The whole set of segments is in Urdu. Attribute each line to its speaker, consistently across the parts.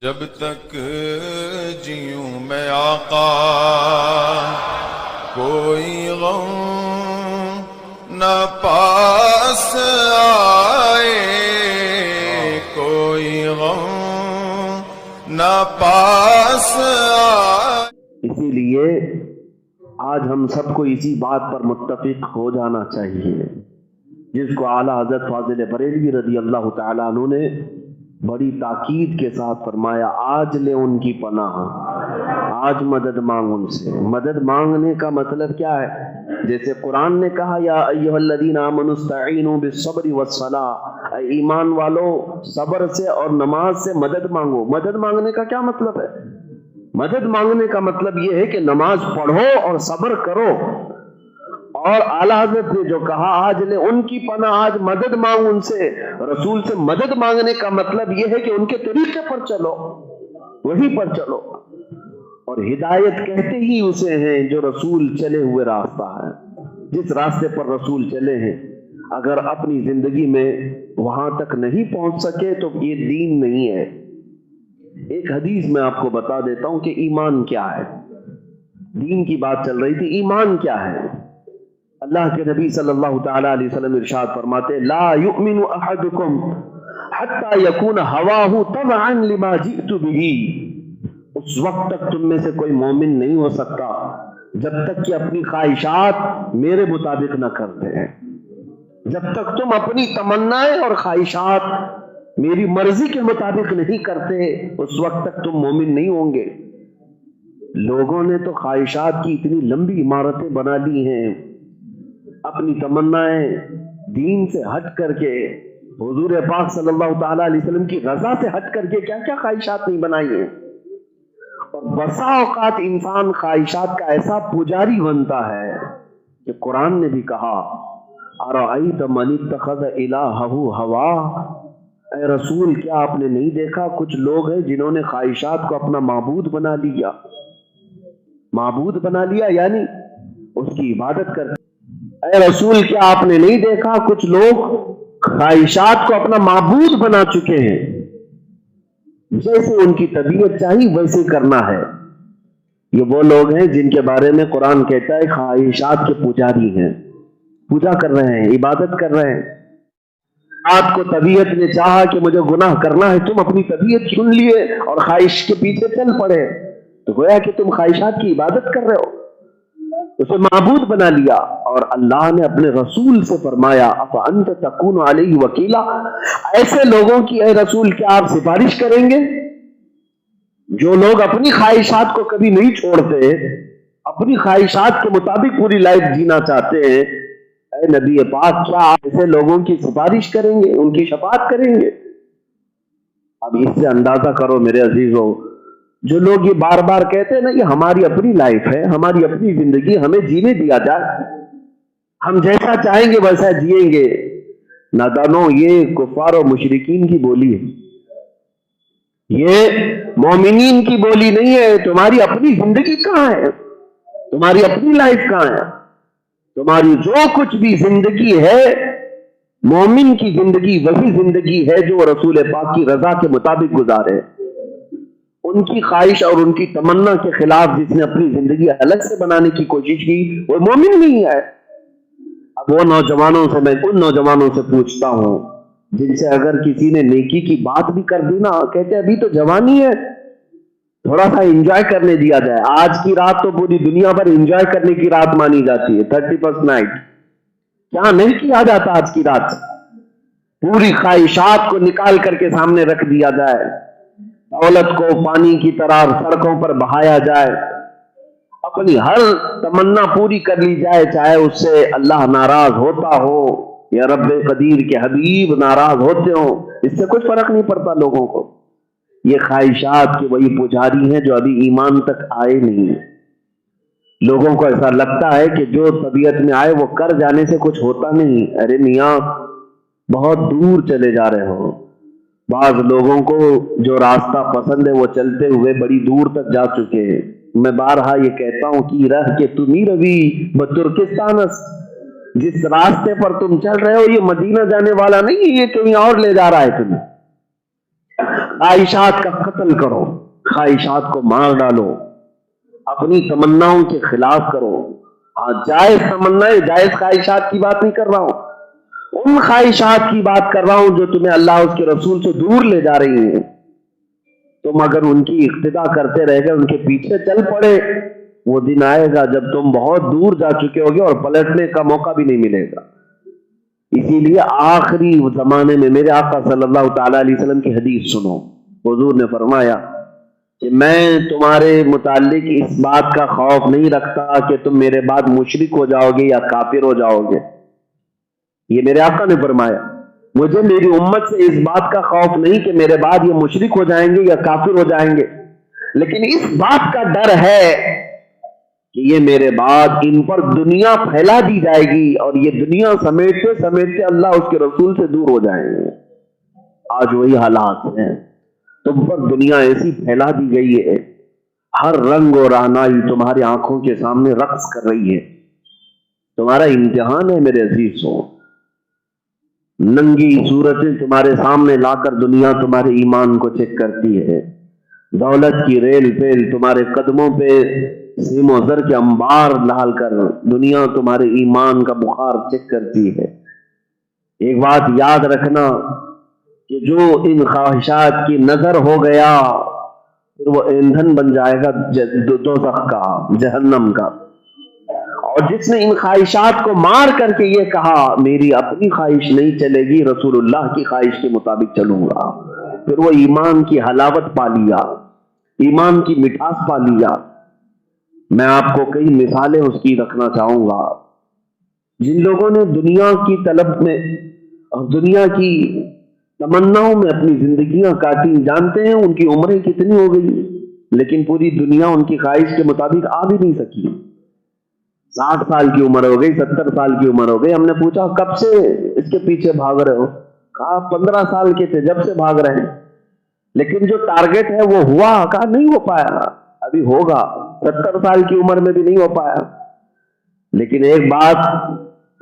Speaker 1: جب تک جیوں میں آقا کوئی غم نہ پاس آئے، کوئی غم نہ پاس آئے۔
Speaker 2: اسی لیے آج ہم سب کو اسی بات پر متفق ہو جانا چاہیے، جس کو اعلیٰ حضرت فاضل بریلوی رضی اللہ تعالیٰ عنہ نے بڑی تاکید کے ساتھ فرمایا، آج لے ان کی پناہ، آج مدد مانگ ان سے۔ مدد مانگنے کا مطلب کیا ہے؟ جیسے قرآن نے کہا یا ایھا الذین آمنوا استعینوا بالصبر والصلاۃ، اے ایمان والو صبر سے اور نماز سے مدد مانگو۔ مدد مانگنے کا کیا مطلب ہے؟ مدد مانگنے کا مطلب یہ ہے کہ نماز پڑھو اور صبر کرو۔ اور اعلیٰ حضرت نے جو کہا آج لے ان کی پناہ، آج مدد مانگ ان سے، رسول سے مدد مانگنے کا مطلب یہ ہے کہ ان کے طریقے پر چلو، وہی پر چلو۔ اور ہدایت کہتے ہی اسے ہیں جو رسول چلے ہوئے راستہ ہے، جس راستے پر رسول چلے ہیں۔ اگر اپنی زندگی میں وہاں تک نہیں پہنچ سکے تو یہ دین نہیں ہے۔ ایک حدیث میں آپ کو بتا دیتا ہوں کہ ایمان کیا ہے۔ دین کی بات چل رہی تھی، ایمان کیا ہے؟ اللہ کے نبی صلی اللہ تعالی علیہ وسلم ارشاد فرماتے لا یؤمن احدکم حتی یکون ہواہ تبعا لما جئت بہ، اس وقت تک تم میں سے کوئی مومن نہیں ہو سکتا جب تک کہ اپنی خواہشات میرے مطابق نہ کرتے ہیں۔ جب تک تم اپنی تمنائیں اور خواہشات میری مرضی کے مطابق نہیں کرتے، اس وقت تک تم مومن نہیں ہوں گے۔ لوگوں نے تو خواہشات کی اتنی لمبی عمارتیں بنا لی ہیں، اپنی تمنائیں دین سے ہٹ کر کے، حضور پاک صلی اللہ تعالی علیہ وسلم کی رضا سے ہٹ کر کے کیا کیا خواہشات نہیں بنائی ہیں۔ اور بسا اوقات انسان خواہشات کا ایسا پجاری بنتا ہے کہ قرآن نے بھی کہا ارأیت من اتخذ الہہ ہواہ، اے رسول کیا آپ نے نہیں دیکھا کچھ لوگ ہیں جنہوں نے خواہشات کو اپنا معبود بنا لیا۔ معبود بنا لیا یعنی اس کی عبادت کرتے۔ اے رسول کیا آپ نے نہیں دیکھا کچھ لوگ خواہشات کو اپنا معبود بنا چکے ہیں، جیسے ان کی طبیعت چاہی ویسے کرنا ہے۔ یہ وہ لوگ ہیں جن کے بارے میں قرآن کہتا ہے خواہشات کے پجاری ہیں، پوجا کر رہے ہیں، عبادت کر رہے ہیں۔ آپ کو طبیعت نے چاہا کہ مجھے گناہ کرنا ہے، تم اپنی طبیعت چن لیے اور خواہش کے پیچھے چل پڑے، تو گویا کہ تم خواہشات کی عبادت کر رہے ہو، اسے معبود بنا لیا۔ اور اللہ نے اپنے رسول سے فرمایا افانت تکون علیہ وکیلا، ایسے لوگوں کی اے رسول کیا آپ سفارش کریں گے؟ جو لوگ اپنی خواہشات کو کبھی نہیں چھوڑتے، اپنی خواہشات کے مطابق پوری لائف جینا چاہتے ہیں، اے نبی پاک کیا آپ ایسے لوگوں کی سفارش کریں گے، ان کی شفاعت کریں گے؟ اب اس سے اندازہ کرو میرے عزیزوں، جو لوگ یہ بار بار کہتے ہیں نا یہ ہماری اپنی لائف ہے، ہماری اپنی زندگی، ہمیں جینے دیا جائے، ہم جیسا چاہیں گے ویسا جئیں گے، نادانوں یہ کفار و مشرکین کی بولی ہے، یہ مومنین کی بولی نہیں ہے۔ تمہاری اپنی زندگی کہاں ہے؟ تمہاری اپنی لائف کہاں ہے؟ تمہاری جو کچھ بھی زندگی ہے، مومن کی زندگی وہی زندگی ہے جو رسول پاک کی رضا کے مطابق گزارے۔ ان کی خواہش اور ان کی تمنا کے خلاف جس نے اپنی زندگی الگ سے بنانے کی کوشش کی وہ مومن نہیں ہے۔ اب وہ نوجوانوں سے، میں ان نوجوانوں سے پوچھتا ہوں جن سے اگر کسی نے نیکی کی بات بھی کر دی نا، کہتے ابھی تو جوانی ہے، تھوڑا سا انجوائے کرنے دیا جائے۔ آج کی رات تو پوری دنیا پر انجوائے کرنے کی رات مانی جاتی ہے، 31st نائٹ۔ کیا نہیں کیا جاتا آج کی رات؟ پوری خواہشات کو نکال کر کے سامنے رکھ دیا جائے، دولت کو پانی کی طرح سڑکوں پر بہایا جائے، اپنی ہر تمنا پوری کر لی جائے، چاہے اس سے اللہ ناراض ہوتا ہو یا رب قدیر کے حبیب ناراض ہوتے ہو، اس سے کچھ فرق نہیں پڑتا لوگوں کو۔ یہ خواہشات کے وہی پجاری ہیں جو ابھی ایمان تک آئے نہیں ہیں۔ لوگوں کو ایسا لگتا ہے کہ جو طبیعت میں آئے وہ کر جانے سے کچھ ہوتا نہیں۔ ارے میاں بہت دور چلے جا رہے ہو۔ بعض لوگوں کو جو راستہ پسند ہے وہ چلتے ہوئے بڑی دور تک جا چکے ہیں۔ میں بارہا یہ کہتا ہوں کہ رہ کے تمہیں روی بترکستان است، جس راستے پر تم چل رہے ہو یہ مدینہ جانے والا نہیں ہے، یہ کہیں اور لے جا رہا ہے تمہیں۔ خواہشات کا قتل کرو، خواہشات کو مار ڈالو، اپنی تمناؤں کے خلاف کرو۔ ہاں جائز تمنا، جائز خواہشات کی بات نہیں کر رہا ہوں، ان خواہشات کی بات کر رہا ہوں جو تمہیں اللہ اس کے رسول سے دور لے جا رہی ہیں۔ تم اگر ان کی اقتدا کرتے رہ گئے، ان کے پیچھے چل پڑے، وہ دن آئے گا جب تم بہت دور جا چکے ہوگے اور پلٹنے کا موقع بھی نہیں ملے گا۔ اسی لیے آخری زمانے میں میرے آقا صلی اللہ تعالی علیہ وسلم کی حدیث سنو۔ حضور نے فرمایا کہ میں تمہارے متعلق اس بات کا خوف نہیں رکھتا کہ تم میرے بعد مشرک ہو جاؤ گے یا کافر ہو جاؤ گے، یہ میرے آقا نے فرمایا۔ مجھے میری امت سے اس بات کا خوف نہیں کہ میرے بعد یہ مشرک ہو جائیں گے یا کافر ہو جائیں گے، لیکن اس بات کا ڈر ہے کہ یہ میرے بعد ان پر دنیا پھیلا دی جائے گی اور یہ دنیا سمیٹتے سمیٹتے اللہ اس کے رسول سے دور ہو جائیں گے۔ آج وہی حالات ہیں، تم پر دنیا ایسی پھیلا دی گئی ہے، ہر رنگ اور رہنائی تمہاری آنکھوں کے سامنے رقص کر رہی ہے۔ تمہارا امتحان ہے میرے عزیزوں، ننگی صورتیں تمہارے سامنے لا کر دنیا تمہارے ایمان کو چیک کرتی ہے، دولت کی ریل پیل تمہارے قدموں پہ سیم و زر کے انبار ڈال کر دنیا تمہارے ایمان کا بخار چیک کرتی ہے۔ ایک بات یاد رکھنا کہ جو ان خواہشات کی نظر ہو گیا پھر وہ ایندھن بن جائے گا دوزخ کا، جہنم کا۔ اور جس نے ان خواہشات کو مار کر کے یہ کہا میری اپنی خواہش نہیں چلے گی، رسول اللہ کی خواہش کے مطابق چلوں گا، پھر وہ ایمان کی حلاوت پا لیا، ایمان کی مٹھاس پا لیا۔ میں آپ کو کئی مثالیں اس کی رکھنا چاہوں گا۔ جن لوگوں نے دنیا کی طلب میں اور دنیا کی تمناؤں میں اپنی زندگیاں کاٹی، جانتے ہیں ان کی عمریں کتنی ہو گئی، لیکن پوری دنیا ان کی خواہش کے مطابق آ بھی نہیں سکی۔ 60 سال کی عمر ہو گئی، 70 سال کی عمر ہو گئی۔ ہم نے پوچھا کب سے اس کے پیچھے بھاگ رہے ہو؟ کہا 15 سال کے تھے جب سے بھاگ رہے ہیں، لیکن جو ٹارگٹ ہے وہ ہوا؟ کہا نہیں ہو پایا، ابھی ہوگا، 70 سال کی عمر میں بھی نہیں ہو پایا۔ لیکن ایک بات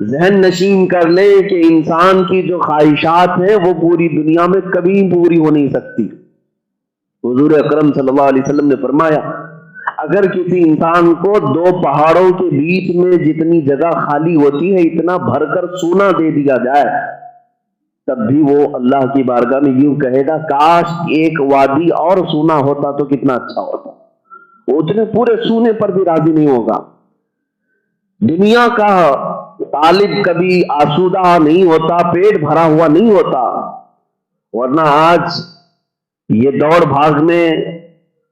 Speaker 2: ذہن نشین کر لے کہ انسان کی جو خواہشات ہیں وہ پوری دنیا میں کبھی پوری ہو نہیں سکتی۔ حضور اکرم صلی اللہ علیہ وسلم نے فرمایا اگر کسی انسان کو 2 پہاڑوں کے بیچ میں جتنی جگہ خالی ہوتی ہے اتنا بھر کر سونا دے دیا جائے تب بھی وہ اللہ کی بارگاہ میں یوں کہے گا کاش ایک وادی اور سونا ہوتا تو کتنا اچھا ہوتا۔ وہ اتنے پورے سونے پر بھی راضی نہیں ہوگا۔ دنیا کا طالب کبھی آسودہ نہیں ہوتا، پیٹ بھرا ہوا نہیں ہوتا، ورنہ آج یہ دوڑ بھاگ میں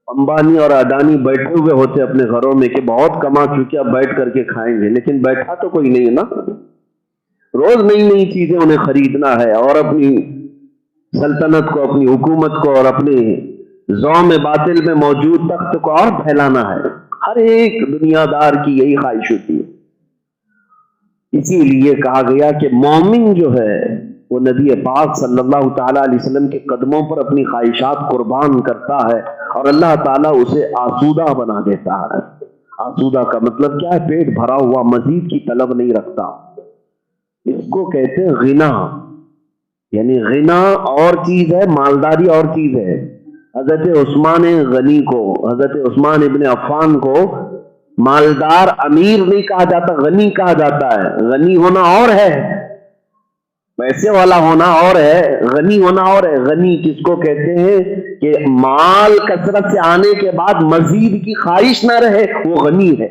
Speaker 2: امبانی اور اڈانی بیٹھے ہوئے ہوتے اپنے گھروں میں کہ بہت کما چکے اب بیٹھ کر کے کھائیں گے، لیکن بیٹھا تو کوئی نہیں ہے نا۔ روز نئی نئی چیزیں انہیں خریدنا ہے اور اپنی سلطنت کو، اپنی حکومت کو اور اپنے زوم باطل میں موجود تخت کو اور پھیلانا ہے۔ ہر ایک دنیا دار کی یہی خواہش ہوتی ہے۔ اسی لیے کہا گیا کہ مومن جو ہے وہ نبی پاک صلی اللہ تعالی علیہ وسلم کے قدموں پر اپنی خواہشات قربان کرتا ہے اور اللہ تعالیٰ اسے آسودہ بنا دیتا ہے۔ آسودہ کا مطلب کیا ہے؟ پیٹ بھرا ہوا، مزید کی طلب نہیں رکھتا۔ اس کو کہتے ہیں غنا، یعنی غنا اور چیز ہے، مالداری اور چیز ہے۔ حضرت عثمان غنی کو، حضرت عثمان ابن عفان کو مالدار امیر نہیں کہا جاتا، غنی کہا جاتا ہے۔ غنی ہونا اور ہے، پیسے والا ہونا اور ہے، غنی ہونا اور ہے۔ غنی کس کو کہتے ہیں کہ مال کثرت سے آنے کے بعد مزید کی خواہش نہ رہے، وہ غنی ہے۔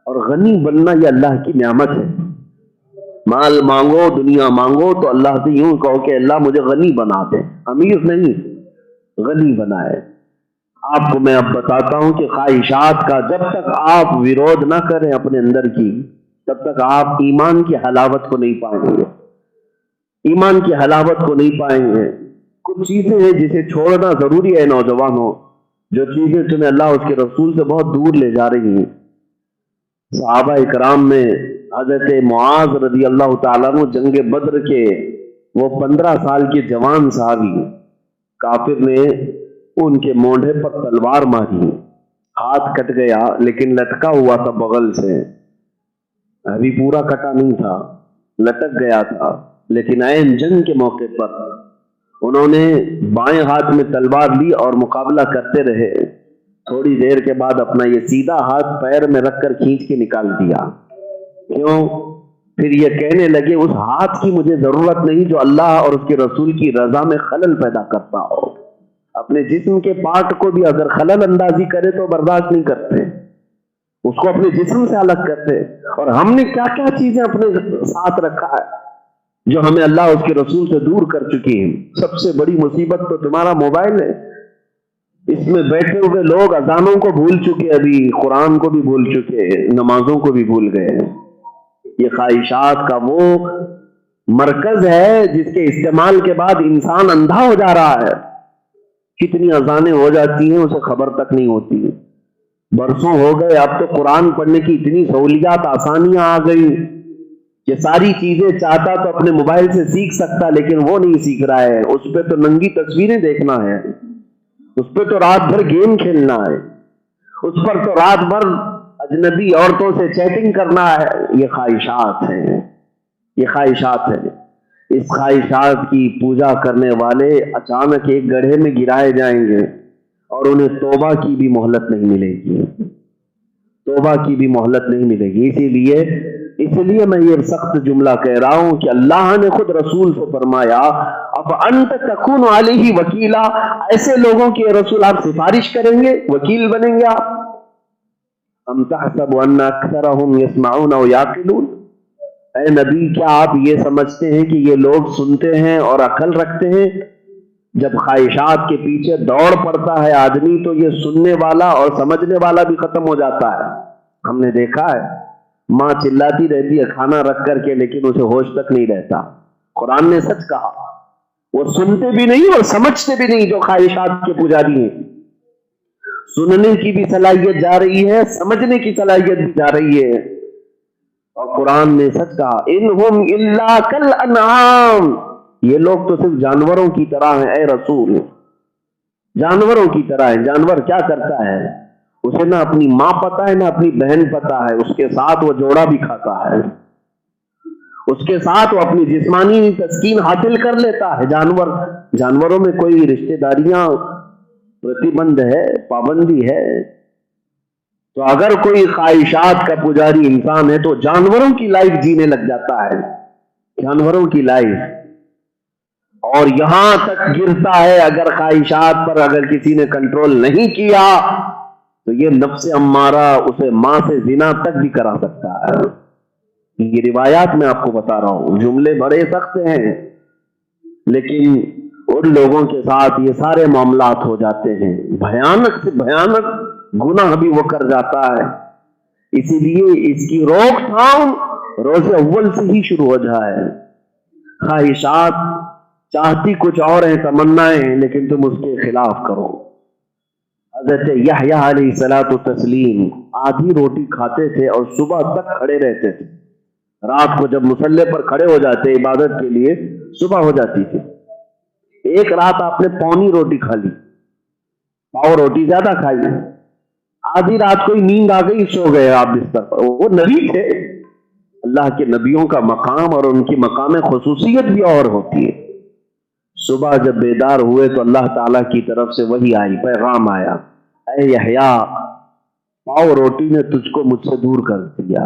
Speaker 2: اور غنی بننا یہ اللہ کی نعمت ہے۔ مال مانگو، دنیا مانگو تو اللہ سے یوں کہو کہ اللہ مجھے غنی بنا دے، امیر نہیں، غنی بنائے۔ آپ کو میں اب بتاتا ہوں کہ خواہشات کا جب تک آپ ویرودھ نہ کریں اپنے اندر کی، تب تک آپ ایمان کی حلاوت کو نہیں پائیں گے، ایمان کی حلاوت کو نہیں پائیں گے۔ کچھ چیزیں ہیں جسے چھوڑنا ضروری ہے نوجوانوں، جو چیزیں تمہیں اللہ اس کے رسول سے بہت دور لے جا رہی ہیں۔ صحابہ اکرام میں حضرت معاذ رضی اللہ تعالیٰ عنہ جنگ بدر کے وہ 15 سال کے جوان صحابی، کافر نے ان کے مونڈے پر تلوار ماری، ہاتھ کٹ گیا لیکن لٹکا ہوا تھا بغل سے، ابھی پورا کٹا نہیں تھا، لٹک گیا تھا، لیکن عین جنگ کے موقع پر انہوں نے بائیں ہاتھ میں تلوار لی اور مقابلہ کرتے رہے. تھوڑی دیر کے بعد اپنا یہ سیدھا ہاتھ پیر میں رکھ کر کھینچ کے نکال دیا. کیوں؟ پھر یہ کہنے لگے اس ہاتھ کی مجھے ضرورت نہیں جو اللہ اور اس کے رسول کی رضا میں خلل پیدا کرتا ہو. اپنے جسم کے پارٹ کو بھی اگر خلل اندازی کرے تو برداشت نہیں کرتے، اس کو اپنے جسم سے الگ کرتے. اور ہم نے کیا کیا چیزیں اپنے ساتھ رکھا ہے جو ہمیں اللہ اس کے رسول سے دور کر چکی ہیں. سب سے بڑی مصیبت تو تمہارا موبائل ہے. اس میں بیٹھے ہوئے لوگ اذانوں کو بھول چکے، ابھی قرآن کو بھی بھول چکے، نمازوں کو بھی بھول گئے. یہ خواہشات کا وہ مرکز ہے جس کے استعمال کے بعد انسان اندھا ہو جا رہا ہے. کتنی اذانیں ہو جاتی ہیں اسے خبر تک نہیں ہوتی. برسوں ہو گئے، اب تو قرآن پڑھنے کی اتنی سہولیات آسانیاں آ گئی کہ ساری چیزیں چاہتا تو اپنے موبائل سے سیکھ سکتا، لیکن وہ نہیں سیکھ رہا ہے. اس پہ تو ننگی تصویریں دیکھنا ہے، اس پہ تو رات بھر گیم کھیلنا ہے، اس پر تو رات بھر اجنبی عورتوں سے چیٹنگ کرنا ہے. یہ خواہشات ہیں، یہ خواہشات ہیں. اس خواہشات کی پوجا کرنے والے اچانک ایک گڑھے میں گرائے جائیں گے اور انہیں توبہ کی بھی مہلت نہیں ملے گی، توبہ کی بھی مہلت نہیں ملے گی. اس لیے میں یہ سخت جملہ کہہ رہا ہوں کہ اللہ نے خود رسول سے فرمایا اب انت تکون علیہ وکیلا، ایسے لوگوں کی رسول آپ سفارش کریں گے، وکیل بنیں گے آپ. ام تحسب ان اکثرهم يسمعون او يعقلون، اے نبی کیا آپ یہ سمجھتے ہیں کہ یہ لوگ سنتے ہیں اور عقل رکھتے ہیں؟ جب خواہشات کے پیچھے دوڑ پڑتا ہے آدمی تو یہ سننے والا اور سمجھنے والا بھی ختم ہو جاتا ہے. ہم نے دیکھا ہے ماں چلاتی رہتی ہے کھانا رکھ کر کے، لیکن اسے ہوش تک نہیں رہتا. قرآن نے سچ کہا، وہ سنتے بھی نہیں اور سمجھتے بھی نہیں جو خواہشات کے پجاری ہیں. سننے کی بھی صلاحیت جا رہی ہے، سمجھنے کی صلاحیت بھی جا رہی ہے. اور قرآن نے سچ کہا انہم الا کالانعام، یہ لوگ تو صرف جانوروں کی طرح ہیں. اے رسول، جانوروں کی طرح ہیں. جانور کیا کرتا ہے؟ اسے نہ اپنی ماں پتہ ہے نہ اپنی بہن پتہ ہے، اس کے ساتھ وہ جوڑا بھی کھاتا ہے، اس کے ساتھ وہ اپنی جسمانی تسکین حاصل کر لیتا ہے. جانوروں میں کوئی رشتہ داریاں پرتیبندھ ہے، پابندی ہے. تو اگر کوئی خواہشات کا پجاری انسان ہے تو جانوروں کی لائف جینے لگ جاتا ہے، جانوروں کی لائف. اور یہاں تک گرتا ہے اگر خواہشات پر اگر کسی نے کنٹرول نہیں کیا تو یہ نفس امارہ اسے ماں سے زنا تک بھی کرا سکتا ہے. یہ روایات میں آپ کو بتا رہا ہوں، جملے بڑے سخت ہیں لیکن ان لوگوں کے ساتھ یہ سارے معاملات ہو جاتے ہیں. بھیانک سے بھیانک گناہ بھی وہ کر جاتا ہے. اسی لیے اس کی روک تھام روز اول سے ہی شروع ہو جائے. خواہشات چاہتی کچھ اور ہیں، تمنائیں ہیں، لیکن تم اس کے خلاف کرو. حضرت یحییٰ علیہ الصلوۃ والتسلیم آدھی روٹی کھاتے تھے اور صبح تک کھڑے رہتے تھے. رات کو جب مصلی پر کھڑے ہو جاتے عبادت کے لیے صبح ہو جاتی تھی. ایک رات آپ نے پونی روٹی کھا لی، پاؤ روٹی زیادہ کھائی. آدھی رات کو ہی نیند آ گئی، سو گئے آپ بستر پر. وہ نبی تھے، اللہ کے نبیوں کا مقام اور ان کی مقام خصوصیت بھی اور ہوتی ہے. صبح جب بیدار ہوئے تو اللہ تعالیٰ کی طرف سے وحی آئی، پیغام آیا، اے یحییٰ پاؤ روٹی نے تجھ کو مجھ سے دور کر دیا.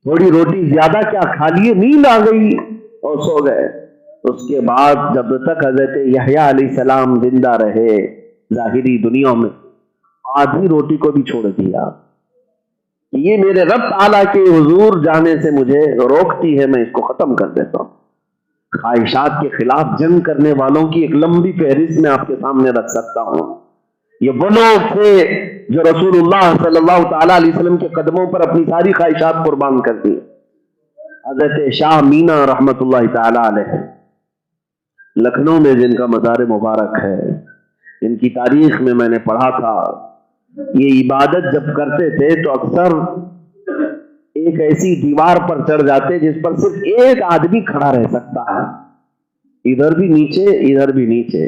Speaker 2: تھوڑی روٹی زیادہ کیا کھا لیے، نیند آ گئی اور سو گئے. اس کے بعد جب تک حضرت یحییٰ علیہ السلام زندہ رہے ظاہری دنیا میں، آدھی روٹی کو بھی چھوڑ دیا. یہ میرے رب تعالیٰ کے حضور جانے سے مجھے روکتی ہے، میں اس کو ختم کر دیتا ہوں. خواہشات کے خلاف جنگ کرنے والوں کی ایک لمبی فہرست میں آپ کے سامنے رکھ سکتا ہوں. یہ وہ لوگ تھے جو رسول اللہ صلی اللہ تعالیٰ علیہ وسلم کے قدموں پر اپنی ساری خواہشات قربان کر دی. حضرت شاہ مینا رحمت اللہ تعالیٰ علیہ لکھنؤ میں جن کا مزار مبارک ہے، ان کی تاریخ میں میں نے پڑھا تھا. یہ عبادت جب کرتے تھے تو اکثر ایک ایسی دیوار پر چڑھ جاتے جس پر صرف ایک آدمی کھڑا رہ سکتا ہے، ادھر بھی نیچے ادھر بھی نیچے،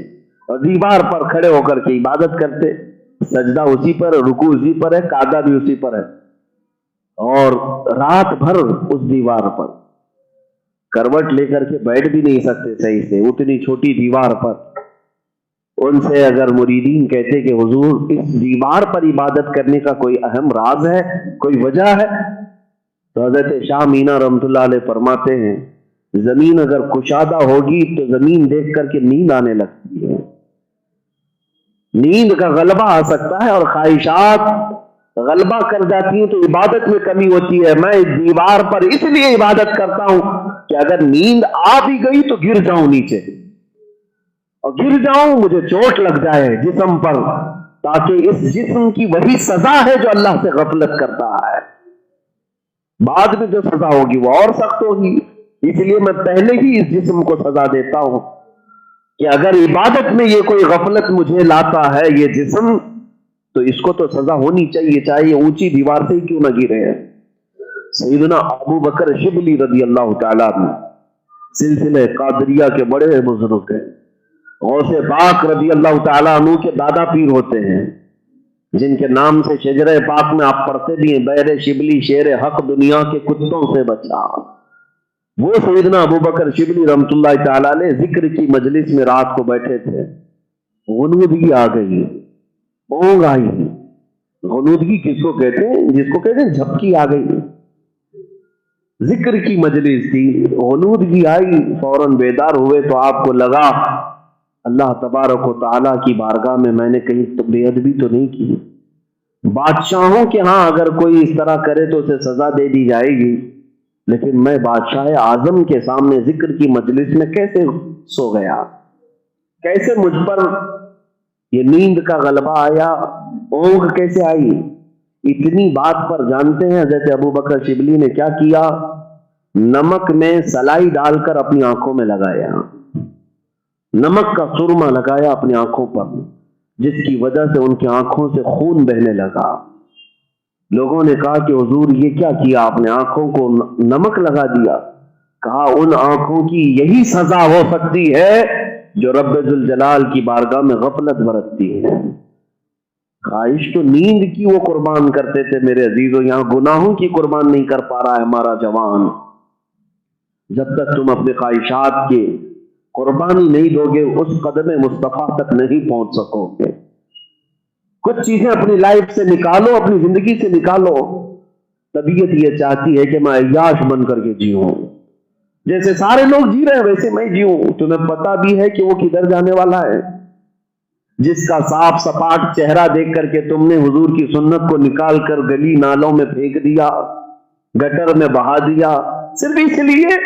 Speaker 2: اور دیوار پر کھڑے ہو کر کے عبادت کرتے. سجدہ اسی پر، رکوع اسی پر ہے، قعدہ بھی اسی پر ہے، اور رات بھر اس دیوار پر. کروٹ لے کر کے بیٹھ بھی نہیں سکتے صحیح سے اتنی چھوٹی دیوار پر. ان سے اگر مریدین کہتے کہ حضور اس دیوار پر عبادت کرنے کا کوئی اہم راز ہے, کوئی وجہ ہے, تو حضرت شاہ مینا رحمۃ اللہ علیہ فرماتے ہیں زمین اگر کشادہ ہوگی تو زمین دیکھ کر کے نیند آنے لگتی ہے, نیند کا غلبہ آ سکتا ہے, اور خواہشات غلبہ کر جاتی ہیں تو عبادت میں کمی ہوتی ہے. میں اس دیوار پر اس لیے عبادت کرتا ہوں کہ اگر نیند آ بھی گئی تو گر جاؤں نیچے, اور گر جاؤں مجھے چوٹ لگ جائے جسم پر, تاکہ اس جسم کی وہی سزا ہے جو اللہ سے غفلت کرتا ہے, بعد میں جو سزا ہوگی وہ اور سخت ہوگی. اس لیے میں پہلے ہی اس جسم کو سزا دیتا ہوں کہ اگر عبادت میں یہ کوئی غفلت مجھے لاتا ہے یہ جسم, تو اس کو تو سزا ہونی چاہیے, چاہے یہ اونچی دیوار سے ہی کیوں نہ گرے. سیدنا ابو بکر شبلی رضی اللہ تعالیٰ عنہ سلسلہ قادریہ کے بڑے بزرگ ہیں, غوث پاک رضی اللہ تعالیٰ عنہ کے دادا پیر ہوتے ہیں, جن کے نام سے شجرہ پاک میں آپ پڑھتے بھی ہیں بیر شبلی شیر حق دنیا کے کتوں سے بچا. وہ سیدنا ابو بکر شبلی رحمۃ اللہ تعالیٰ علیہ ذکر کی مجلس میں رات کو بیٹھے تھے, غنودگی آ گئی, اونگ آئی. غنودگی کس کو کہتے ہیں؟ جس کو کہتے ہیں جھپکی آ گئی. ذکر کی مجلس تھی, غنودگی آئی, فوراً بیدار ہوئے تو آپ کو لگا اللہ تبارک و تعالیٰ کی بارگاہ میں نے کہیں بے ادبی تو نہیں کی. بادشاہوں کے ہاں اگر کوئی اس طرح کرے تو اسے سزا دے دی جائے گی, لیکن میں بادشاہ اعظم کے سامنے ذکر کی مجلس میں کیسے سو گیا, کیسے مجھ پر یہ نیند کا غلبہ آیا, اونگ کیسے آئی. اتنی بات پر جانتے ہیں حضرت ابو بکر شبلی نے کیا کیا, نمک میں سلائی ڈال کر اپنی آنکھوں میں لگایا, نمک کا سرما لگایا اپنی آنکھوں پر, جس کی وجہ سے ان کی آنکھوں سے خون بہنے لگا. لوگوں نے کہا کہ حضور یہ کیا کیا, آپ نے آنکھوں کو نمک لگا دیا. کہا ان آنکھوں کی یہی سزا ہو سکتی ہے جو رب ذوالجلال کی بارگاہ میں غفلت برتتی ہے. خواہش تو نیند کی وہ قربان کرتے تھے میرے عزیزوں, یہاں گناہوں کی قربان نہیں کر پا رہا ہے ہمارا جوان. جب تک تم اپنے خواہشات کے قربانی نہیں دو گے اس قدم مصطفیٰ تک نہیں پہنچ سکو گے. کچھ چیزیں اپنی لائف سے نکالو, اپنی زندگی سے نکالو. طبیعت یہ چاہتی ہے کہ میں عیاش بن کر کے جیوں, جیسے سارے لوگ جی رہے ہیں ویسے میں جیوں. تمہیں پتا بھی ہے کہ وہ کدھر جانے والا ہے. جس کا صاف سپاٹ چہرہ دیکھ کر کے تم نے حضور کی سنت کو نکال کر گلی نالوں میں پھینک دیا, گٹر میں بہا دیا, صرف اس لیے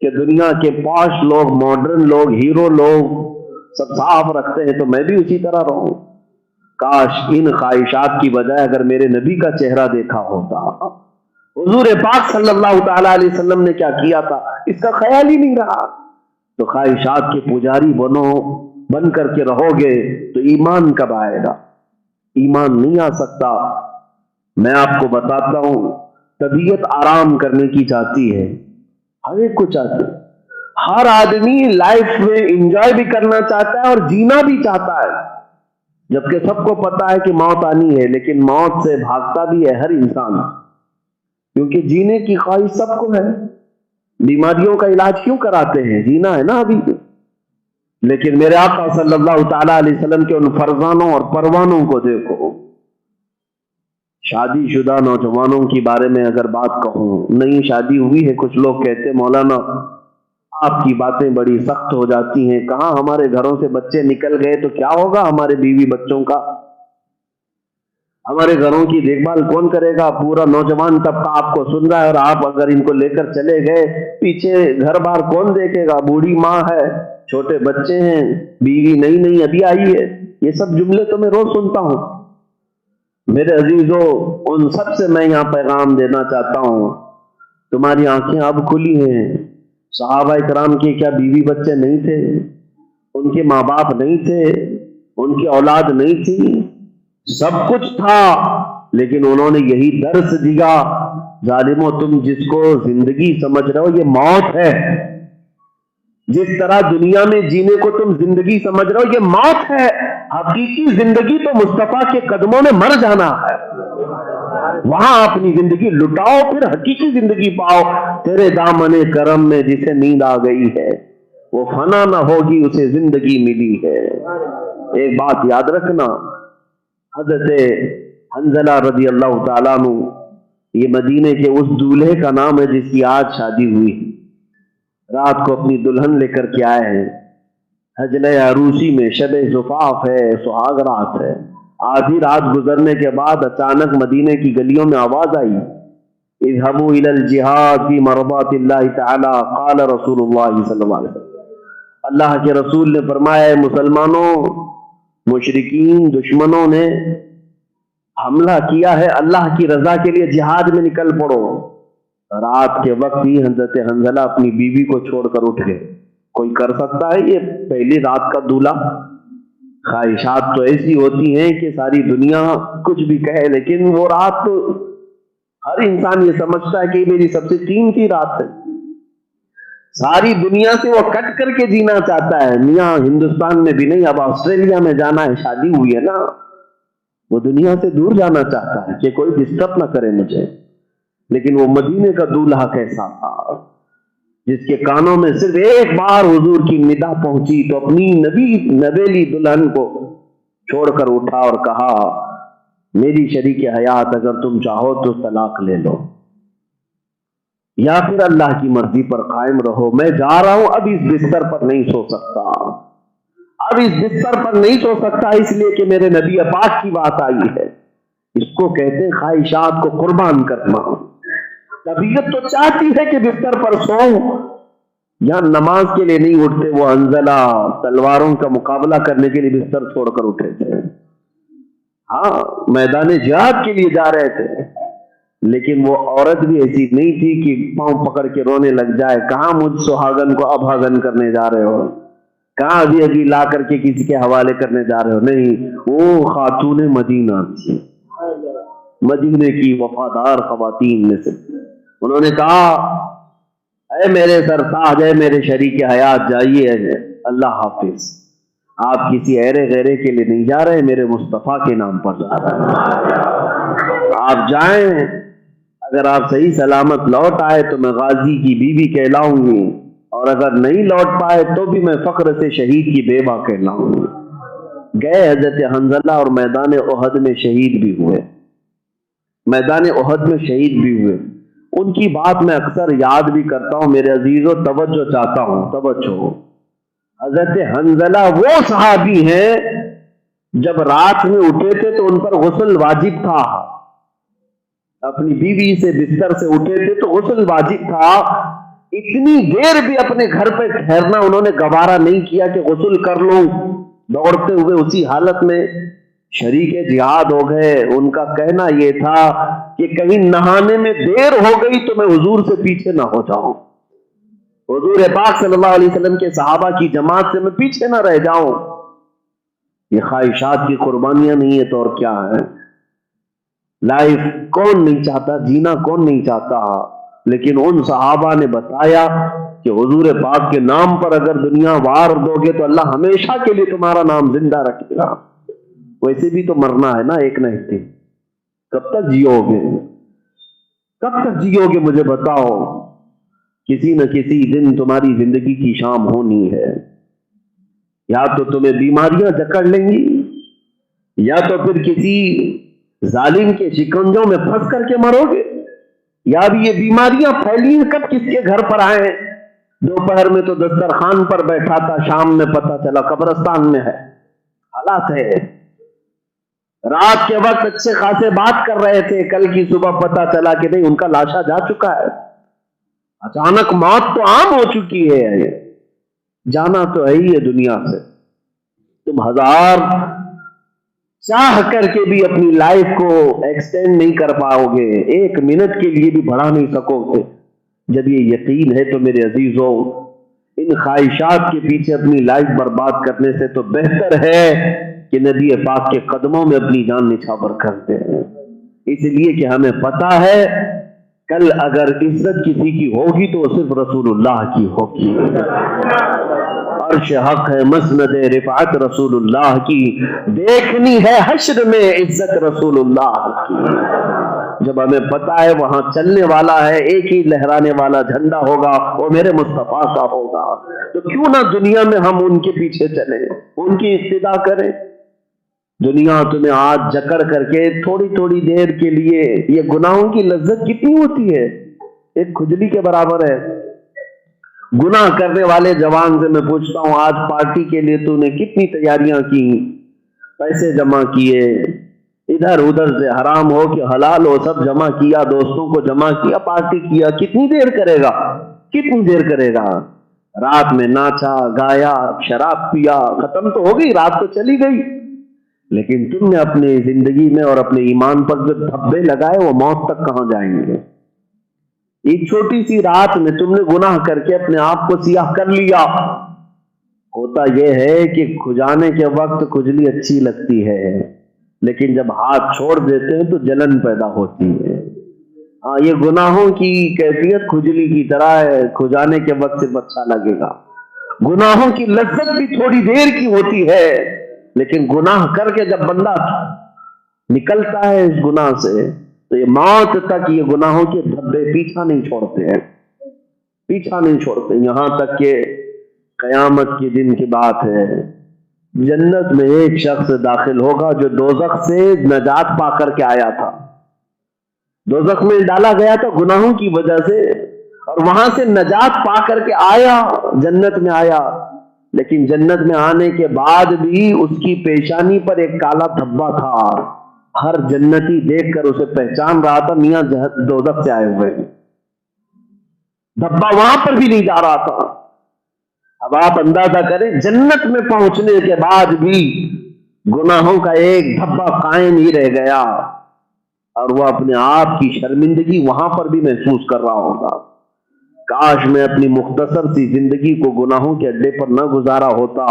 Speaker 2: کہ دنیا کے پاش لوگ, ماڈرن لوگ, ہیرو لوگ سب صاف رکھتے ہیں تو میں بھی اسی طرح رہوں. کاش ان خواہشات کی بجائے اگر میرے نبی کا چہرہ دیکھا ہوتا. حضور پاک صلی اللہ تعالی علیہ وسلم نے کیا کیا تھا اس کا خیال ہی نہیں رہا. تو خواہشات کے پجاری بن کر کے رہو گے تو ایمان کب آئے گا؟ ایمان نہیں آ سکتا. میں آپ کو بتاتا ہوں, طبیعت آرام کرنے کی چاہتی ہے, ہر ایک کو چاہتی ہے. ہر آدمی لائف میں انجوائے بھی کرنا چاہتا ہے اور جینا بھی چاہتا ہے, جبکہ سب کو پتا ہے کہ موت آنی ہے, لیکن موت سے بھاگتا بھی ہے ہر انسان, کیونکہ جینے کی خواہش سب کو ہے. بیماریوں کا علاج کیوں کراتے ہیں؟ جینا ہے نا ابھی. لیکن میرے آقا صلی اللہ تعالی علیہ وسلم کے ان فرزانوں اور پروانوں کو دیکھو. شادی شدہ نوجوانوں کی بارے میں اگر بات کہوں, نئی شادی ہوئی ہے, کچھ لوگ کہتے مولانا آپ کی باتیں بڑی سخت ہو جاتی ہیں, کہاں ہمارے گھروں سے بچے نکل گئے تو کیا ہوگا ہمارے بیوی بچوں کا, ہمارے گھروں کی دیکھ بھال کون کرے گا؟ پورا نوجوان طبقہ آپ کو سن رہا ہے, اور آپ اگر ان کو لے کر چلے گئے پیچھے گھر بار کون دیکھے گا؟ بوڑھی ماں ہے, چھوٹے بچے ہیں, بیوی نئی ابھی آئی ہے. یہ سب جملے تو میں روز سنتا ہوں. میرے عزیزوں, ان سب سے میں یہاں پیغام دینا چاہتا ہوں, تمہاری آنکھیں اب کھلی ہیں. صحابہ کرام کے کیا بیوی بچے نہیں تھے؟ ان کے ماں باپ نہیں تھے؟ ان کی اولاد نہیں تھی؟ سب کچھ تھا, لیکن انہوں نے یہی درس دیا, ظالموں تم جس کو زندگی سمجھ رہے ہو یہ موت ہے. جس طرح دنیا میں جینے کو تم زندگی سمجھ رہے ہو یہ موت ہے. حقیقی زندگی تو مصطفیٰ کے قدموں میں مر جانا ہے. وہاں اپنی زندگی لٹاؤ، پھر حقیقی زندگی پاؤ۔ تیرے دامن کرم میں جسے نیند آ گئی ہے وہ فنا نہ ہوگی، اسے زندگی ملی ہے۔ ایک بات یاد رکھنا، حضرت حنظلہ رضی اللہ تعالیٰ عنہ، یہ مدینے کے اس دولہے کا نام ہے جس کی آج شادی ہوئی ہے۔ رات کو اپنی دلہن لے کر کے آئے ہیں، حجلہ عروسی میں شب زفاف ہے، سہاگ رات ہے۔ آدھی رات گزرنے کے بعد اچانک مدینے کی گلیوں میں آواز آئی، اذهبوا الى الجہاد فی مرضات اللہ تعالی، قال رسول اللہ صلی اللہ علیہ وسلم۔ اللہ کے رسول نے فرمایا، ہے مسلمانوں، مشرکین دشمنوں نے حملہ کیا ہے، اللہ کی رضا کے لیے جہاد میں نکل پڑو۔ رات کے وقت ہی حضرت حنظلہ اپنی بیوی کو چھوڑ کر اٹھ گئے۔ کوئی کر سکتا ہے یہ پہلی رات کا دولہا؟ خواہشات تو ایسی ہوتی ہیں کہ ساری دنیا کچھ بھی کہے، لیکن وہ رات تو ہر انسان یہ سمجھتا ہے کہ میری سب سے قیمتی رات ہے، ساری دنیا سے وہ کٹ کر کے جینا چاہتا ہے۔ میاں ہندوستان میں بھی نہیں، اب آسٹریلیا میں جانا ہے، شادی ہوئی ہے نا، وہ دنیا سے دور جانا چاہتا ہے کہ کوئی ڈسٹرب نہ کرے مجھے۔ لیکن وہ مدینے کا دولہا کیسا تھا جس کے کانوں میں صرف ایک بار حضور کی ندا پہنچی تو اپنی نبیلی دلہن کو چھوڑ کر اٹھا اور کہا، میری شریک حیات اگر تم چاہو تو طلاق لے لو یا پھر اللہ کی مرضی پر قائم رہو، میں جا رہا ہوں، اب اس بستر پر نہیں سو سکتا، اب اس بستر پر نہیں سو سکتا، اس لیے کہ میرے نبی پاک کی بات آئی ہے۔ اس کو کہتے ہیں خواہشات کو قربان کرنا۔ طبیعت تو چاہتی ہے کہ بستر پر سوؤں، یا نماز کے لیے نہیں اٹھتے وہ حنظلہ تلواروں کا مقابلہ کرنے کے لیے بستر چھوڑ کر اٹھے تھے، ہاں میدان جہاد کے لیے جا رہے تھے، لیکن وہ عورت بھی ایسی نہیں تھی کہ پاؤں پکڑ کے رونے لگ جائے، کہاں مجھ سہاگن کو ابھاگن کرنے جا رہے ہو، کہاں ابھی لا کر کے کسی کے حوالے کرنے جا رہے ہو۔ نہیں، وہ خاتون مدینہ تھی، مدینے کی وفادار خواتین میں سے۔ انہوں نے کہا، اے میرے سرتاج، اے میرے شریک حیات، جائیے، اللہ حافظ، آپ کسی ایرے غیرے کے لیے نہیں جا رہے، میرے مصطفیٰ کے نام پر جا رہے ہیں، آپ جائیں، اگر آپ صحیح سلامت لوٹ آئے تو میں غازی کی بیوی کہلاؤں گی، اور اگر نہیں لوٹ پائے تو بھی میں فخر سے شہید کی بیوہ کہلاؤں گی۔ گئے حضرت حنظلہ اور میدان احد میں شہید بھی ہوئے، میدان احد میں شہید بھی ہوئے۔ ان کی بات میں اکثر یاد بھی کرتا ہوں، میرے عزیزوں توجہ چاہتا ہوں، توجہ۔ حضرت حنظلہ وہ صحابی ہیں جب رات میں اٹھے تھے تو ان پر غسل واجب تھا، اپنی بیوی سے بستر سے اٹھے تھے تو غسل واجب تھا، اتنی دیر بھی اپنے گھر پہ ٹھہرنا انہوں نے گوارا نہیں کیا کہ غسل کر لوں، دوڑتے ہوئے اسی حالت میں شریک جہاد ہو گئے۔ ان کا کہنا یہ تھا کہ کہیں نہانے میں دیر ہو گئی تو میں حضور سے پیچھے نہ ہو جاؤں، حضور پاک صلی اللہ علیہ وسلم کے صحابہ کی جماعت سے میں پیچھے نہ رہ جاؤں۔ یہ خواہشات کی قربانیاں نہیں ہے تو اور کیا ہے؟ لائف کون نہیں چاہتا، جینا کون نہیں چاہتا، لیکن ان صحابہ نے بتایا کہ حضور پاک کے نام پر اگر دنیا وار دو گے تو اللہ ہمیشہ کے لیے تمہارا نام زندہ رکھے گا، ویسے بھی تو مرنا ہے نا ایک نہ ایک دن، کب تک جیو گے، کب تک جیو گے مجھے بتاؤ، کسی نہ کسی دن تمہاری زندگی کی شام ہونی ہے، یا تو تمہیں بیماریاں جکڑ لیں گی، یا تو پھر کسی ظالم کے شکنجوں میں پھنس کر کے مرو گے، یا بھی یہ بیماریاں پھیلی ہیں کب کس کے گھر پر آئے، دوپہر میں تو دسترخوان پر بیٹھا تھا، شام میں پتہ چلا قبرستان میں ہے، حالات ہے، رات کے وقت اچھے خاصے بات کر رہے تھے، کل کی صبح پتہ چلا کہ نہیں ان کا لاشا جا چکا ہے، اچانک موت تو عام ہو چکی ہے، جانا تو ہے ہی ہے دنیا سے، تم ہزار چاہ کر کے بھی اپنی لائف کو ایکسٹینڈ نہیں کر پاؤ گے، ایک منٹ کے لیے بھی بڑھا نہیں سکو گے۔ جب یہ یقین ہے تو میرے عزیزوں، ان خواہشات کے پیچھے اپنی لائف برباد کرنے سے تو بہتر ہے کہ نبی پاک کے قدموں میں اپنی جان نچھاور کرتے ہیں، اس لیے کہ ہمیں پتا ہے کل اگر عزت کسی کی ہوگی تو صرف رسول اللہ کی ہوگی، عرش حق ہے مسند رفعت رسول اللہ کی، دیکھنی ہے حشر میں عزت رسول اللہ کی۔ جب ہمیں پتا ہے وہاں چلنے والا ہے ایک ہی لہرانے والا جھنڈا ہوگا، وہ میرے مصطفیٰ کا ہوگا، تو کیوں نہ دنیا میں ہم ان کے پیچھے چلیں، ان کی اقتدا کریں۔ دنیا تمہیں آج جکڑ کر کے تھوڑی تھوڑی دیر کے لیے، یہ گناہوں کی لذت کتنی ہوتی ہے، ایک کھجلی کے برابر ہے۔ گناہ کرنے والے جوان سے میں پوچھتا ہوں، آج پارٹی کے لیے تو نے کتنی تیاریاں کی، پیسے جمع کیے، ادھر ادھر سے حرام ہو کہ حلال ہو سب جمع کیا، دوستوں کو جمع کیا، پارٹی کیا، کتنی دیر کرے گا، کتنی دیر کرے گا؟ رات میں ناچا گایا، شراب پیا، ختم تو ہو گئی، رات تو چلی گئی، لیکن تم نے اپنی زندگی میں اور اپنے ایمان پر جو دھبے لگائے وہ موت تک کہاں جائیں گے؟ ایک چھوٹی سی رات میں تم نے گناہ کر کے اپنے آپ کو سیاہ کر لیا۔ ہوتا یہ ہے کہ کھجانے کے وقت کھجلی اچھی لگتی ہے، لیکن جب ہاتھ چھوڑ دیتے ہیں تو جلن پیدا ہوتی ہے۔ ہاں، یہ گناہوں کی کیفیت کھجلی کی طرح ہے، کھجانے کے وقت صرف اچھا لگے گا۔ گناہوں کی لذت بھی تھوڑی دیر کی ہوتی ہے، لیکن گناہ کر کے جب بندہ نکلتا ہے اس گناہ سے تو یہ موت تک یہ گناہوں کے دھبے پیچھا نہیں چھوڑتے ہیں، پیچھا نہیں چھوڑتے، یہاں تک کہ قیامت کے دن کی بات ہے، جنت میں ایک شخص داخل ہوگا جو دوزخ سے نجات پا کر کے آیا تھا، دوزخ میں ڈالا گیا تھا گناہوں کی وجہ سے، اور وہاں سے نجات پا کر کے آیا، جنت میں آیا، لیکن جنت میں آنے کے بعد بھی اس کی پیشانی پر ایک کالا دھبا تھا، ہر جنتی دیکھ کر اسے پہچان رہا تھا میاں دوزخ سے آئے ہوئے، دھبا وہاں پر بھی نہیں جا رہا تھا۔ اب آپ اندازہ کریں جنت میں پہنچنے کے بعد بھی گناہوں کا ایک دھبا قائم ہی رہ گیا، اور وہ اپنے آپ کی شرمندگی وہاں پر بھی محسوس کر رہا ہوگا، کاش میں اپنی مختصر سی زندگی کو گناہوں کے اڈے پر نہ گزارا ہوتا،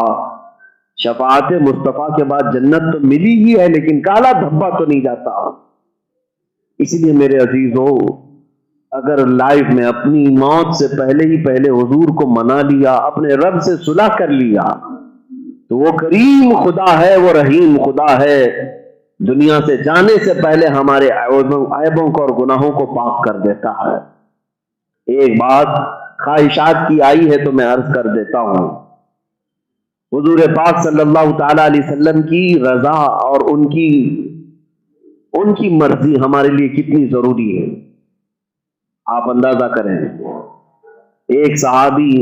Speaker 2: شفاعت مصطفیٰ کے بعد جنت تو ملی ہی ہے لیکن کالا دھبا تو نہیں جاتا۔ اس لیے میرے عزیزو، اگر لائف میں اپنی موت سے پہلے ہی پہلے حضور کو منا لیا، اپنے رب سے صلح کر لیا، تو وہ کریم خدا ہے، وہ رحیم خدا ہے، دنیا سے جانے سے پہلے ہمارے عیبوں کو اور گناہوں کو پاک کر دیتا ہے۔ ایک بات خواہشات کی آئی ہے تو میں عرض کر دیتا ہوں، حضور پاک صلی اللہ تعالی علیہ وسلم کی رضا اور ان کی مرضی ہمارے لیے کتنی ضروری ہے، آپ اندازہ کریں۔ ایک صحابی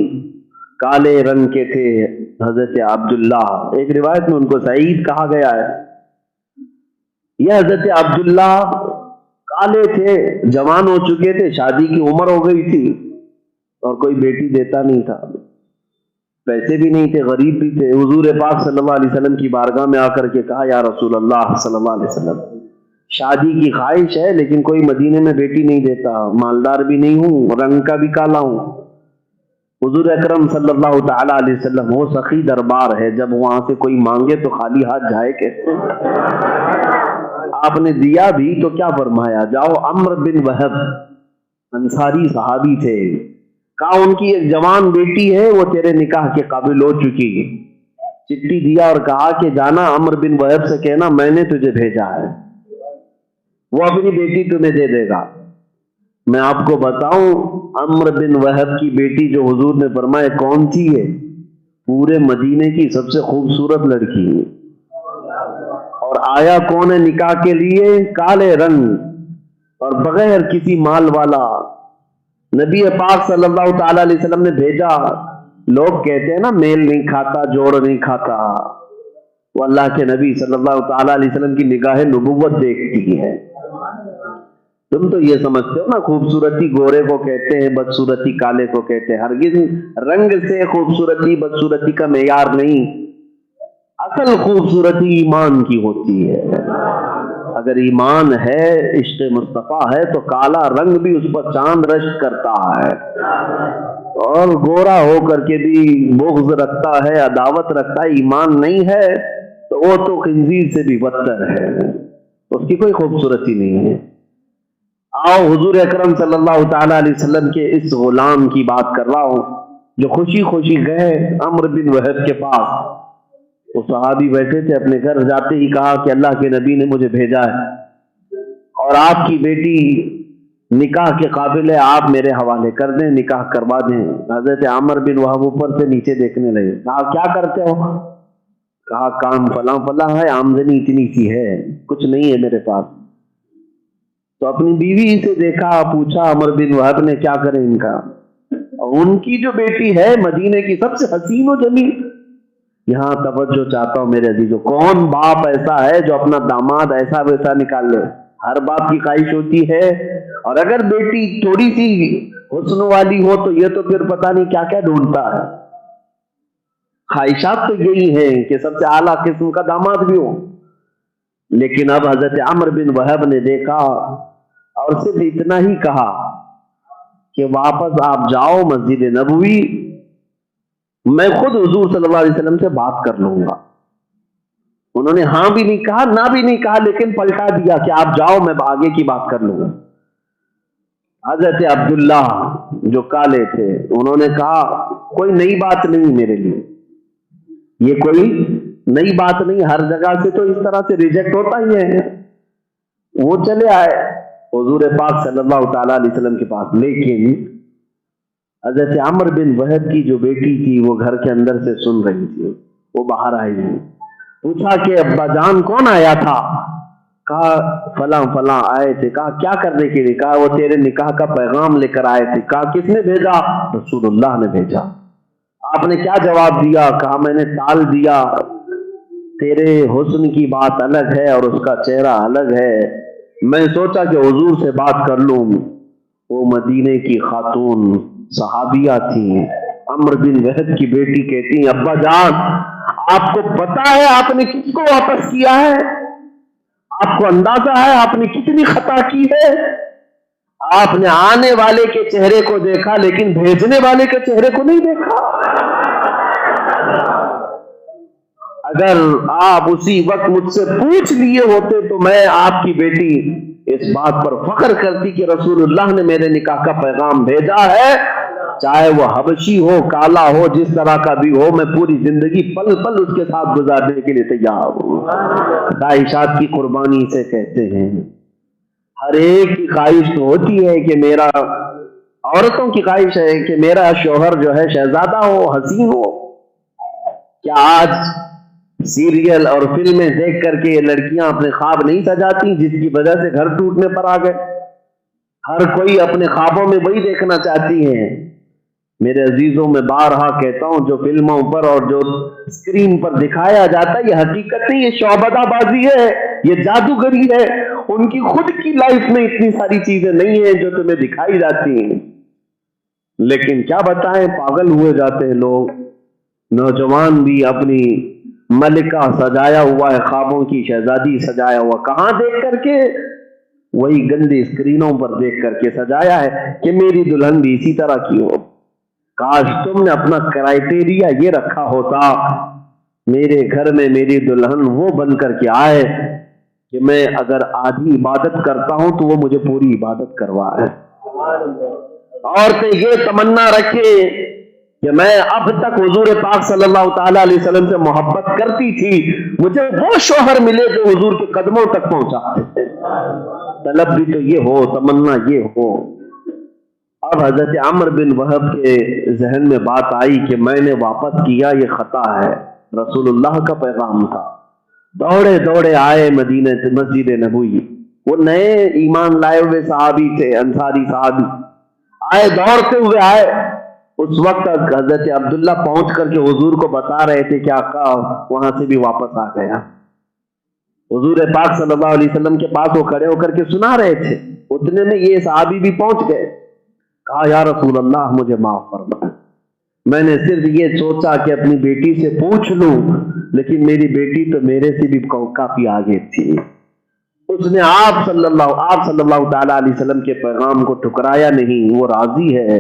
Speaker 2: کالے رنگ کے تھے، حضرت عبداللہ، ایک روایت میں ان کو سعید کہا گیا ہے، یہ حضرت عبداللہ کالے تھے، جوان ہو چکے تھے، شادی کی عمر ہو گئی تھی، اور کوئی بیٹی دیتا نہیں تھا، پیسے بھی نہیں تھے، غریب بھی تھے۔ حضور پاک صلی اللہ علیہ وسلم کی بارگاہ میں آ کر کے کہا، یا رسول اللہ صلی اللہ علیہ وسلم، شادی کی خواہش ہے لیکن کوئی مدینے میں بیٹی نہیں دیتا، مالدار بھی نہیں ہوں، رنگ کا بھی کالا ہوں۔ حضور اکرم صلی اللہ تعالی علیہ وسلم، وہ سخی دربار ہے، جب وہاں سے کوئی مانگے تو خالی ہاتھ جائے کیسے؟ آپ نے دیا بھی تو کیا فرمایا، جاؤ عمرو بن وہب، انصاری صحابی تھے، کہا ان کی ایک جوان بیٹی ہے، وہ تیرے نکاح کے قابل ہو چکی، چٹھی دیا اور کہا کہ جانا عمرو بن وہب سے کہنا میں نے تجھے بھیجا ہے، وہ اپنی بیٹی تمہیں دے دے گا۔ میں آپ کو بتاؤں، عمرو بن وہب کی بیٹی جو حضور نے فرمایا کون تھی ہے؟ پورے مدینے کی سب سے خوبصورت لڑکی، اور آیا کون ہے نکاح کے لیے؟ کالے رنگ اور بغیر کسی مال والا، نبی پاک صلی اللہ تعالی علیہ وسلم نے بھیجا۔ لوگ کہتے ہیں نا میل نہیں کھاتا جوڑ نہیں کھاتا، وہ اللہ کے نبی صلی اللہ تعالی علیہ وسلم کی نگاہ نبوت دیکھتی ہے۔ تم تو یہ سمجھتے ہو نا خوبصورتی گورے کو کہتے ہیں، بدصورتی کالے کو کہتے ہیں، ہرگز رنگ سے خوبصورتی بدصورتی کا معیار نہیں، اصل خوبصورتی ایمان کی ہوتی ہے۔ اگر ایمان ہے، عشق مصطفیٰ ہے، تو کالا رنگ بھی اس پر چاند رشک کرتا ہے، اور گورا ہو کر کے بھی بغض رکھتا ہے، عداوت رکھتا ہے۔ ایمان نہیں ہے تو وہ تو خنزیر سے بھی بدتر ہے، اس کی کوئی خوبصورتی نہیں ہے۔ آؤ حضور اکرم صلی اللہ تعالی علیہ وسلم کے اس غلام کی بات کر رہا ہوں جو خوشی خوشی گئے عمرو بن وہب کے پاس۔ وہ صحابی بیٹھے تھے، اپنے گھر جاتے ہی کہا کہ اللہ کے نبی نے مجھے بھیجا ہے، اور آپ کی بیٹی نکاح کے قابل ہے، آپ میرے حوالے کر دیں، نکاح کروا دیں۔ حضرت عامر بن وہب اوپر سے نیچے دیکھنے لگے، کہا کیا کرتے ہو؟ کہا کام فلاں فلاں ہے، آمدنی اتنی سی ہے، کچھ نہیں ہے میرے پاس۔ تو اپنی بیوی سے دیکھا، پوچھا عمر بن وہب نے کیا کریں ان کا؟ ان کی جو بیٹی ہے مدینے کی سب سے حسین و جمیل۔ یہاں توجہ چاہتا ہوں میرے عزیزو، کون باپ ایسا ہے جو اپنا داماد ایسا ویسا نکال لے؟ ہر باپ کی خواہش ہوتی ہے، اور اگر بیٹی تھوڑی سی حسن والی ہو تو یہ تو پھر پتہ نہیں کیا کیا ڈھونڈتا ہے۔ خواہشات تو یہی ہیں کہ سب سے اعلیٰ قسم کا داماد بھی ہو۔ لیکن اب حضرت عمر بن وہب نے دیکھا اور صرف اتنا ہی کہا کہ واپس آپ جاؤ مسجد نبوی، میں خود حضور صلی اللہ علیہ وسلم سے بات کر لوں گا۔ انہوں نے ہاں بھی نہیں کہا، نہ بھی نہیں کہا، لیکن پلٹا دیا کہ آپ جاؤ، میں آگے کی بات کر لوں گا۔ حضرت عبداللہ جو کالے تھے انہوں نے کہا کوئی نئی بات نہیں میرے لیے، یہ کوئی نئی بات نہیں، ہر جگہ سے تو اس طرح سے ریجیکٹ ہوتا ہی ہے۔ وہ چلے آئے حضور پاک صلی اللہ تعالیٰ علیہ وسلم کے پاس، لیکن حضرت عمر بن وہب کی جو بیٹی تھی وہ گھر کے اندر سے سن رہی تھی، وہ باہر آئی ہوئی، پوچھا کہ ابا جان کون آیا تھا؟ کہا فلاں فلاں آئے تھے۔ کہا کیا کرنے کے لیے؟ کہا وہ تیرے نکاح کا پیغام لے کر آئے تھے۔ کہا کس نے بھیجا؟ رسول اللہ نے بھیجا۔ آپ نے کیا جواب دیا؟ کہا میں نے ٹال دیا، تیرے حسن کی بات الگ ہے اور اس کا چہرہ الگ ہے، میں سوچا کہ حضور سے بات کر لوں۔ وہ مدینے کی خاتون صحابیہ تھی، عمر بن وہب کی بیٹی، کہتی ہیں ابا جان آپ کو پتا ہے آپ نے کس کو واپس کیا ہے؟ آپ کو اندازہ ہے آپ نے کتنی خطا کی ہے؟ آپ نے آنے والے کے چہرے کو دیکھا لیکن بھیجنے والے کے چہرے کو نہیں دیکھا۔ اگر آپ اسی وقت مجھ سے پوچھ لیے ہوتے تو میں آپ کی بیٹی اس بات پر فخر کرتی کہ رسول اللہ نے میرے نکاح کا پیغام بھیجا ہے، چاہے وہ حبشی ہو، کالا ہو، جس طرح کا بھی ہو، میں پوری زندگی پل پل اس کے ساتھ گزارنے کے لیے تیار ہوں۔ خواہشات کی قربانی سے کہتے ہیں، ہر ایک کی خواہش تو ہوتی ہے کہ میرا، عورتوں کی خواہش ہے کہ میرا شوہر جو ہے شہزادہ ہو، حسین ہو۔ کیا آج سیریل اور فلمیں دیکھ کر کے یہ لڑکیاں اپنے خواب نہیں سجاتی جس کی وجہ سے گھر ٹوٹنے پر آ گئے؟ ہر کوئی اپنے خوابوں میں وہی دیکھنا چاہتی ہیں۔ میرے عزیزوں میں بارہا کہتا ہوں، جو فلموں پر اور جو اسکرین پر دکھایا جاتا ہے یہ حقیقت نہیں، یہ شعبدہ بازی ہے، یہ جادوگری ہے۔ ان کی خود کی لائف میں اتنی ساری چیزیں نہیں ہیں جو تمہیں دکھائی جاتی ہیں، لیکن کیا بتائیں پاگل ہوئے جاتے ہیں لوگ۔ نوجوان بھی اپنی ملکہ سجایا ہوا ہے، خوابوں کی شہزادی سجایا ہوا، کہاں دیکھ کر کے؟ وہی گندی اسکرینوں پر دیکھ کر کے سجایا ہے کہ میری دلہن بھی اسی طرح کی ہو۔ کاش تم نے اپنا کرائٹیریا یہ رکھا ہوتا، میرے گھر میں میری دلہن وہ بن کر کے آئے کہ میں اگر آدھی عبادت کرتا ہوں تو وہ مجھے پوری عبادت کروائے۔ عورتیں یہ تمنا رکھے کہ میں اب تک حضور پاک صلی اللہ تعالی علیہ وسلم سے محبت کرتی تھی، مجھے وہ شوہر ملے جو حضور کے قدموں تک پہنچاتے تھے۔ طلب بھی تو یہ ہو، تمنا یہ ہو۔ اب حضرت عمر بن وہب کے ذہن میں بات آئی کہ میں نے واپس کیا، یہ خطا ہے، رسول اللہ کا پیغام تھا۔ دوڑے دوڑے آئے مدینہ مسجد نبوی، وہ نئے ایمان لائے ہوئے صحابی تھے، انصاری صحابی آئے، دوڑتے ہوئے آئے۔ اس وقت حضرت عبداللہ پہنچ کر کے حضور کو بتا رہے تھے کہ آقا وہاں سے بھی واپس آ گیا۔ حضور پاک صلی اللہ علیہ وسلم کے پاس وہ کھڑے ہو کر کے سنا رہے تھے، اتنے میں یہ صحابی بھی پہنچ گئے۔ کہا یا رسول اللہ مجھے معاف فرمائیں، میں نے صرف یہ سوچا کہ اپنی بیٹی سے پوچھ لوں، لیکن میری بیٹی تو میرے سے بھی کافی آگے تھی۔ اس نے آپ صلی اللہ تعالی علیہ وسلم کے پیغام کو ٹھکرایا نہیں، وہ راضی ہے،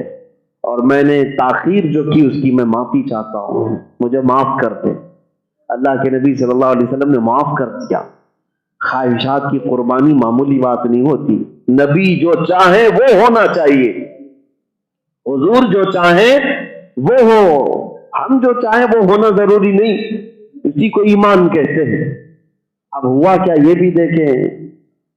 Speaker 2: اور میں نے تاخیر جو کی اس کی میں معافی چاہتا ہوں، مجھے معاف کر دے۔ اللہ کے نبی صلی اللہ علیہ وسلم نے معاف کر دیا۔ خواہشات کی قربانی معمولی بات نہیں ہوتی، نبی جو چاہے وہ ہونا چاہیے، حضور جو چاہیں وہ ہو، ہم جو چاہیں وہ ہونا ضروری نہیں، اسی کو ایمان کہتے ہیں۔ اب ہوا کیا یہ بھی دیکھیں،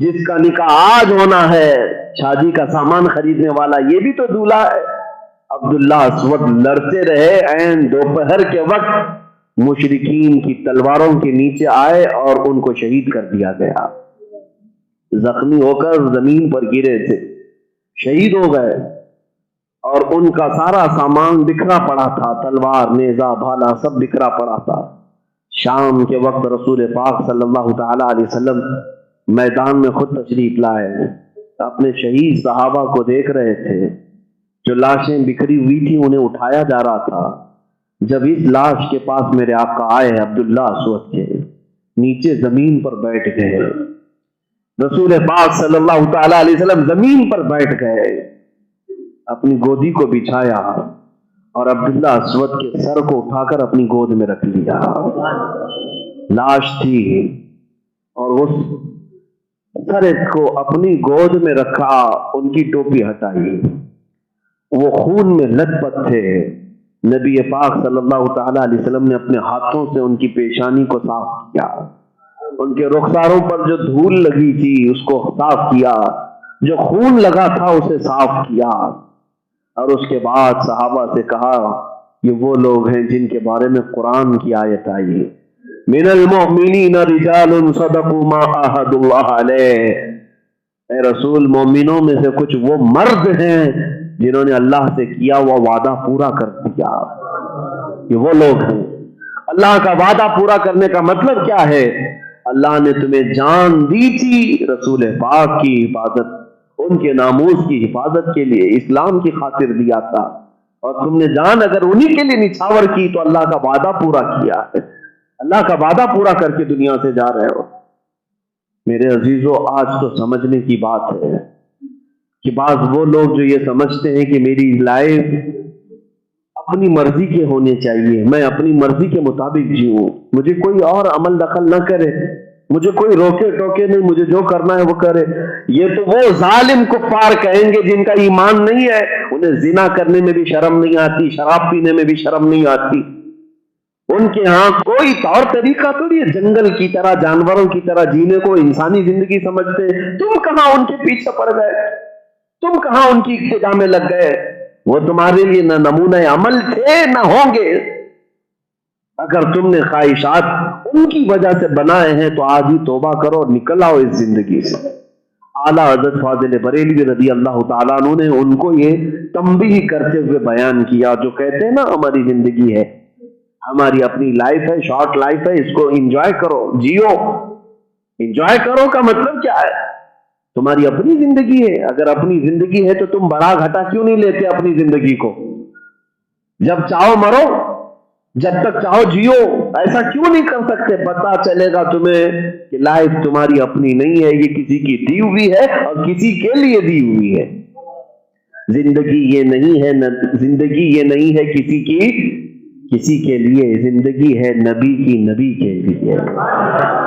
Speaker 2: جس کا نکاح آج ہونا ہے، شادی کا سامان خریدنے والا یہ بھی تو دولہا ہے۔ عبداللہ اسود لڑتے رہے، عین دوپہر کے وقت مشرکین کی تلواروں کے نیچے آئے اور ان کو شہید کر دیا گیا۔ زخمی ہو کر زمین پر گرے تھے، شہید ہو گئے، اور ان کا سارا سامان بکھرا پڑا تھا، تلوار، نیزہ، بھالا سب بکھرا پڑا تھا۔ شام کے وقت رسول پاک صلی اللہ تعالی علیہ وسلم میدان میں خود تشریف لائے، اپنے شہید صحابہ کو دیکھ رہے تھے، جو لاشیں بکھری ہوئی تھی انہیں اٹھایا جا رہا تھا۔ جب اس لاش کے پاس میرے آقا آئے عبداللہ اسود کے، نیچے زمین پر بیٹھ گئے، رسول پاک صلی اللہ تعالی علیہ وسلم زمین پر بیٹھ گئے، اپنی گودی کو بچھایا اور عبداللہ اسود کے سر کو اٹھا کر اپنی گود میں رکھ لیا۔ لاش تھی اور اس سر کو اپنی گود میں رکھا، ان کی ٹوپی ہٹائی، وہ خون میں لت پت تھے۔ نبی پاک صلی اللہ تعالی علیہ وسلم نے اپنے ہاتھوں سے ان کی پیشانی کو صاف کیا، ان کے رخساروں پر جو دھول لگی تھی اس کو صاف کیا، جو خون لگا تھا اسے صاف کیا، اور اس کے بعد صحابہ سے کہا یہ وہ لوگ ہیں جن کے بارے میں قرآن کی آیت آئی، من المؤمنین رجال صدقوا ما عاہدوا اللہ علیہ، اے رسول مومنوں میں سے کچھ وہ مرد ہیں جنہوں نے اللہ سے کیا وہ وعدہ پورا کر دیا۔ یہ وہ لوگ ہیں۔ اللہ کا وعدہ پورا کرنے کا مطلب کیا ہے؟ اللہ نے تمہیں جان دی تھی رسول پاک کی حفاظت، ان کے ناموس کی حفاظت کے لیے، اسلام کی خاطر دیا تھا، اور تم نے جان اگر انہی کے لیے نچھاور کی تو اللہ کا وعدہ پورا کیا ہے، اللہ کا وعدہ پورا کر کے دنیا سے جا رہے ہو۔ میرے عزیزو، آج تو سمجھنے کی بات ہے کہ بعض وہ لوگ جو یہ سمجھتے ہیں کہ میری لائف اپنی مرضی کے ہونے چاہیے، میں اپنی مرضی کے مطابق جیوں، مجھے کوئی اور عمل دخل نہ کرے، مجھے کوئی روکے ٹوکے نہیں، مجھے جو کرنا ہے وہ کرے۔ یہ تو وہ ظالم کفار کہیں گے جن کا ایمان نہیں ہے، انہیں زنا کرنے میں بھی شرم نہیں آتی، شراب پینے میں بھی شرم نہیں آتی، ان کے ہاں کوئی طور طریقہ تو نہیں، جنگل کی طرح جانوروں کی طرح جینے کو انسانی زندگی سمجھتے۔ تم کہاں ان کے پیچھے پڑ گئے؟ تم کہاں ان کی اقتدا میں لگ گئے؟ وہ تمہارے لیے نہ نمونہ عمل تھے نہ ہوں گے۔ اگر تم نے خواہشات ان کی وجہ سے بنائے ہیں تو آج ہی توبہ کرو اور نکل آؤ اس زندگی سے۔ اعلیٰ حضرت فاضل بریلوی رضی اللہ تعالیٰ عنہ نے ان کو یہ تنبیہ کرتے ہوئے بیان کیا، جو کہتے ہیں نا ہماری زندگی ہے، ہماری اپنی لائف ہے، شارٹ لائف ہے، اس کو انجوائے کرو، جیو۔ انجوائے کرو کا مطلب کیا ہے؟ تمہاری اپنی زندگی ہے، اگر اپنی زندگی ہے تو تم بڑا گھٹا کیوں نہیں لیتے اپنی زندگی کو؟ جب چاہو مرو، جب تک چاہو جیو، ایسا کیوں نہیں کر سکتے؟ پتا چلے گا تمہیں کہ لائف تمہاری اپنی نہیں ہے، یہ کسی کی دی ہوئی ہے اور کسی کے لیے دی ہوئی ہے۔ زندگی یہ نہیں ہے، زندگی یہ نہیں ہے کسی کے لیے، زندگی ہے نبی کی، نبی کے لیے۔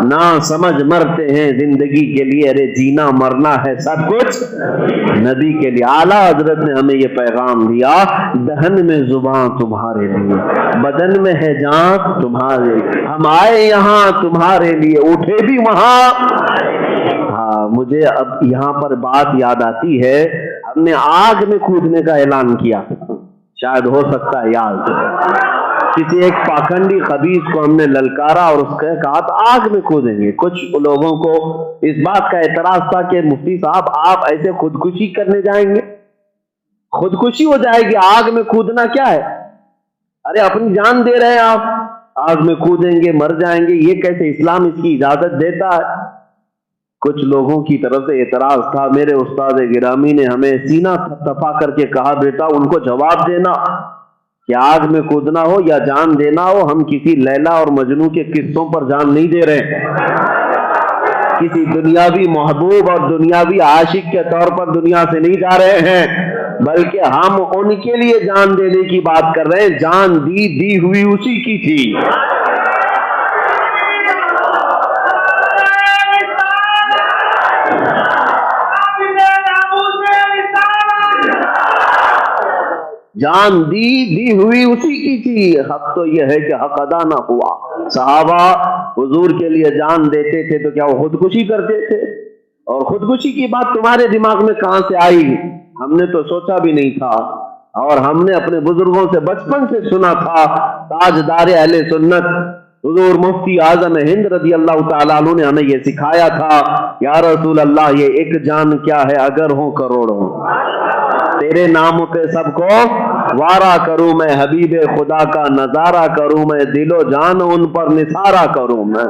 Speaker 2: نہ سمجھ مرتے ہیں زندگی کے لیے، ارے جینا مرنا ہے سب کچھ نبی کے لیے۔ اعلیٰ حضرت نے ہمیں یہ پیغام دیا، دہن میں زبان تمہارے لیے، بدن میں ہے جان تمہارے لیے، ہم آئے یہاں تمہارے لیے، اٹھے بھی وہاں۔ ہاں، مجھے اب یہاں پر بات یاد آتی ہے، ہم نے آگ میں کودنے کا اعلان کیا، شاید ہو سکتا ہے یاد ہے، کسی ایک پاکھنڈی خبیث کو ہم نے للکارا اور اس کے کہا تو آگ میں کودیں گے۔ کچھ لوگوں کو اس بات کا اعتراض تھا کہ مفتی صاحب آپ ایسے خودکشی کرنے جائیں گے، خودکشی ہو جائے گی، آگ میں کودنا کیا ہے؟ ارے اپنی جان دے رہے ہیں آپ، آگ میں کودیں گے مر جائیں گے، یہ کیسے اسلام اس کی اجازت دیتا ہے؟ کچھ لوگوں کی طرف سے اعتراض تھا۔ میرے استاد گرامی نے ہمیں سینہ تپا کر کے کہا، بیٹا ان کو جواب دینا کہ آگ میں کودنا ہو یا جان دینا ہو، ہم کسی لیلا اور مجنوں کے قصوں پر جان نہیں دے رہے، کسی دنیاوی محبوب اور دنیاوی عاشق کے طور پر دنیا سے نہیں جا رہے ہیں، بلکہ ہم ان کے لیے جان دینے کی بات کر رہے ہیں۔ جان دی ہوئی اسی کی تھی۔ جان دی ہوئی اسی کی تھی۔ حق تو یہ ہے کہ حق ادا نہ ہوا۔ صحابہ حضور کے لیے جان دیتے تھے تو کیا وہ خودکشی کرتے تھے؟ اور خودکشی کی بات تمہارے دماغ میں کہاں سے آئی؟ ہم نے تو سوچا بھی نہیں تھا، اور ہم نے اپنے بزرگوں سے بچپن سے سنا تھا۔ تاجدار اہل سنت حضور مفتی اعظم ہند رضی اللہ تعالیٰ عنہ نے ہمیں یہ سکھایا تھا، یا رسول اللہ یہ ایک جان کیا ہے اگر ہوں کروڑوں، تیرے نام پہ سب کو وارا کروں میں، حبیب خدا کا نظارہ کروں میں، دل و جان ان پر نثارہ کروں میں۔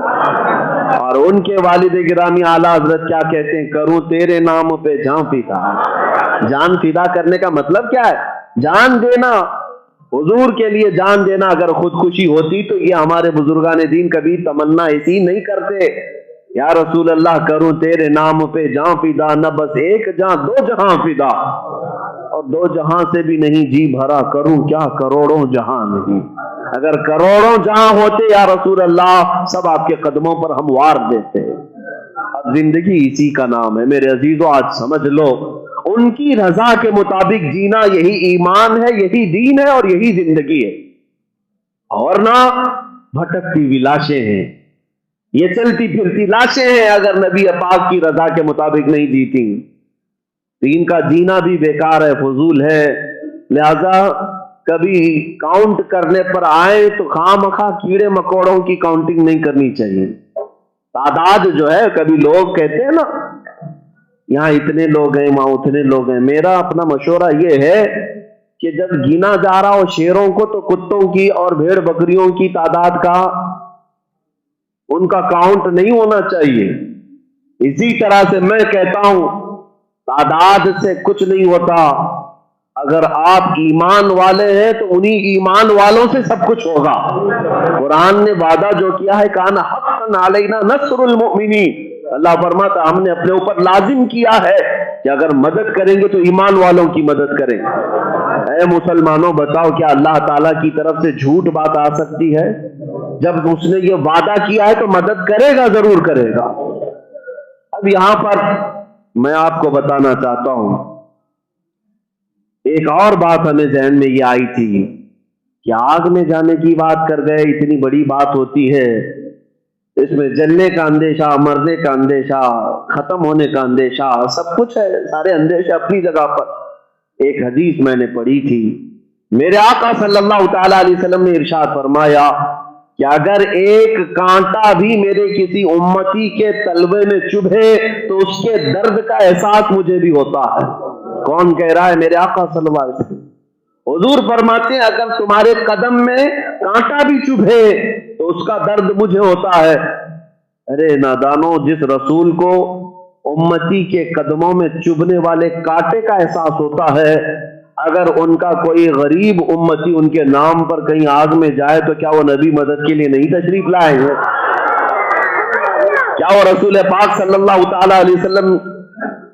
Speaker 2: اور ان کے والد گرامی اعلیٰ حضرت کیا کہتے ہیں؟ کروں تیرے نام پہ جان فدا۔ جان فدا کرنے کا مطلب کیا ہے؟ جان دینا، حضور کے لیے جان دینا۔ اگر خودکشی ہوتی تو یہ ہمارے بزرگان دین کبھی تمنا ایسی نہیں کرتے، یا رسول اللہ کروں تیرے نام پہ جان فدا، نہ بس ایک جان دو جہاں فدا، اور دو جہاں سے بھی نہیں جی بھرا، کروں کیا کروڑوں جہاں نہیں۔ اگر کروڑوں جہاں ہوتے یا رسول اللہ، سب آپ کے قدموں پر ہم وار دیتے۔ اب زندگی اسی کا نام ہے میرے عزیزو، آج سمجھ لو، ان کی رضا کے مطابق جینا یہی ایمان ہے، یہی دین ہے، اور یہی زندگی ہے، اور نہ بھٹکتی ہوئی لاشیں ہیں، یہ چلتی پھرتی لاشیں ہیں اگر نبی پاک کی رضا کے مطابق نہیں جیتی۔ دین کا جینا بھی بیکار ہے، فضول ہے۔ لہذا کبھی کاؤنٹ کرنے پر آئے تو خواہ مخواہ کیڑے مکوڑوں کی کاؤنٹنگ نہیں کرنی چاہیے۔ تعداد جو ہے، کبھی لوگ کہتے ہیں نا یہاں اتنے لوگ ہیں وہاں اتنے لوگ ہیں، میرا اپنا مشورہ یہ ہے کہ جب گنا جا رہا ہو شیروں کو تو کتوں کی اور بھیڑ بکریوں کی تعداد کا، ان کا کاؤنٹ نہیں ہونا چاہیے۔ اسی طرح سے میں کہتا ہوں تعداد سے کچھ نہیں ہوتا، اگر آپ ایمان والے ہیں تو انہی ایمان والوں سے سب کچھ ہوگا۔ قرآن نے وعدہ جو کیا ہے، کان حقا علینا نصر المؤمنین، اللہ فرماتا ہم نے اپنے اوپر لازم کیا ہے کہ اگر مدد کریں گے تو ایمان والوں کی مدد کریں۔ اے مسلمانوں بتاؤ کیا اللہ تعالیٰ کی طرف سے جھوٹ بات آ سکتی ہے؟ جب اس نے یہ وعدہ کیا ہے تو مدد کرے گا، ضرور کرے گا۔ اب یہاں پر میں آپ کو بتانا چاہتا ہوں، ایک اور بات ہمیں ذہن میں یہ آئی تھی کہ آگ میں جانے کی بات کر گئے، اتنی بڑی بات ہوتی ہے، اس میں جلنے کا اندیشہ، مرنے کا اندیشہ، ختم ہونے کا اندیشہ، سب کچھ ہے، سارے اندیشے اپنی جگہ پر۔ ایک حدیث میں نے پڑھی تھی، میرے آقا صلی اللہ تعالی علیہ وسلم نے ارشاد فرمایا کہ اگر ایک کانٹا بھی میرے کسی امتی کے تلوے میں چبھے تو اس کے درد کا احساس مجھے بھی ہوتا ہے۔ کون کہہ رہا ہے؟ میرے آقا صلی اللہ علیہ وسلم۔ حضور فرماتے ہیں اگر تمہارے قدم میں کانٹا بھی چبھے تو اس کا درد مجھے ہوتا ہے۔ ارے نادانو، جس رسول کو امتی کے قدموں میں چبھنے والے کانٹے کا احساس ہوتا ہے، اگر ان کا کوئی غریب امتی ان کے نام پر کہیں آگ میں جائے تو کیا وہ نبی مدد کے لیے نہیں تشریف لائیں گے؟ کیا وہ رسول پاک صلی اللہ تعالی علیہ وسلم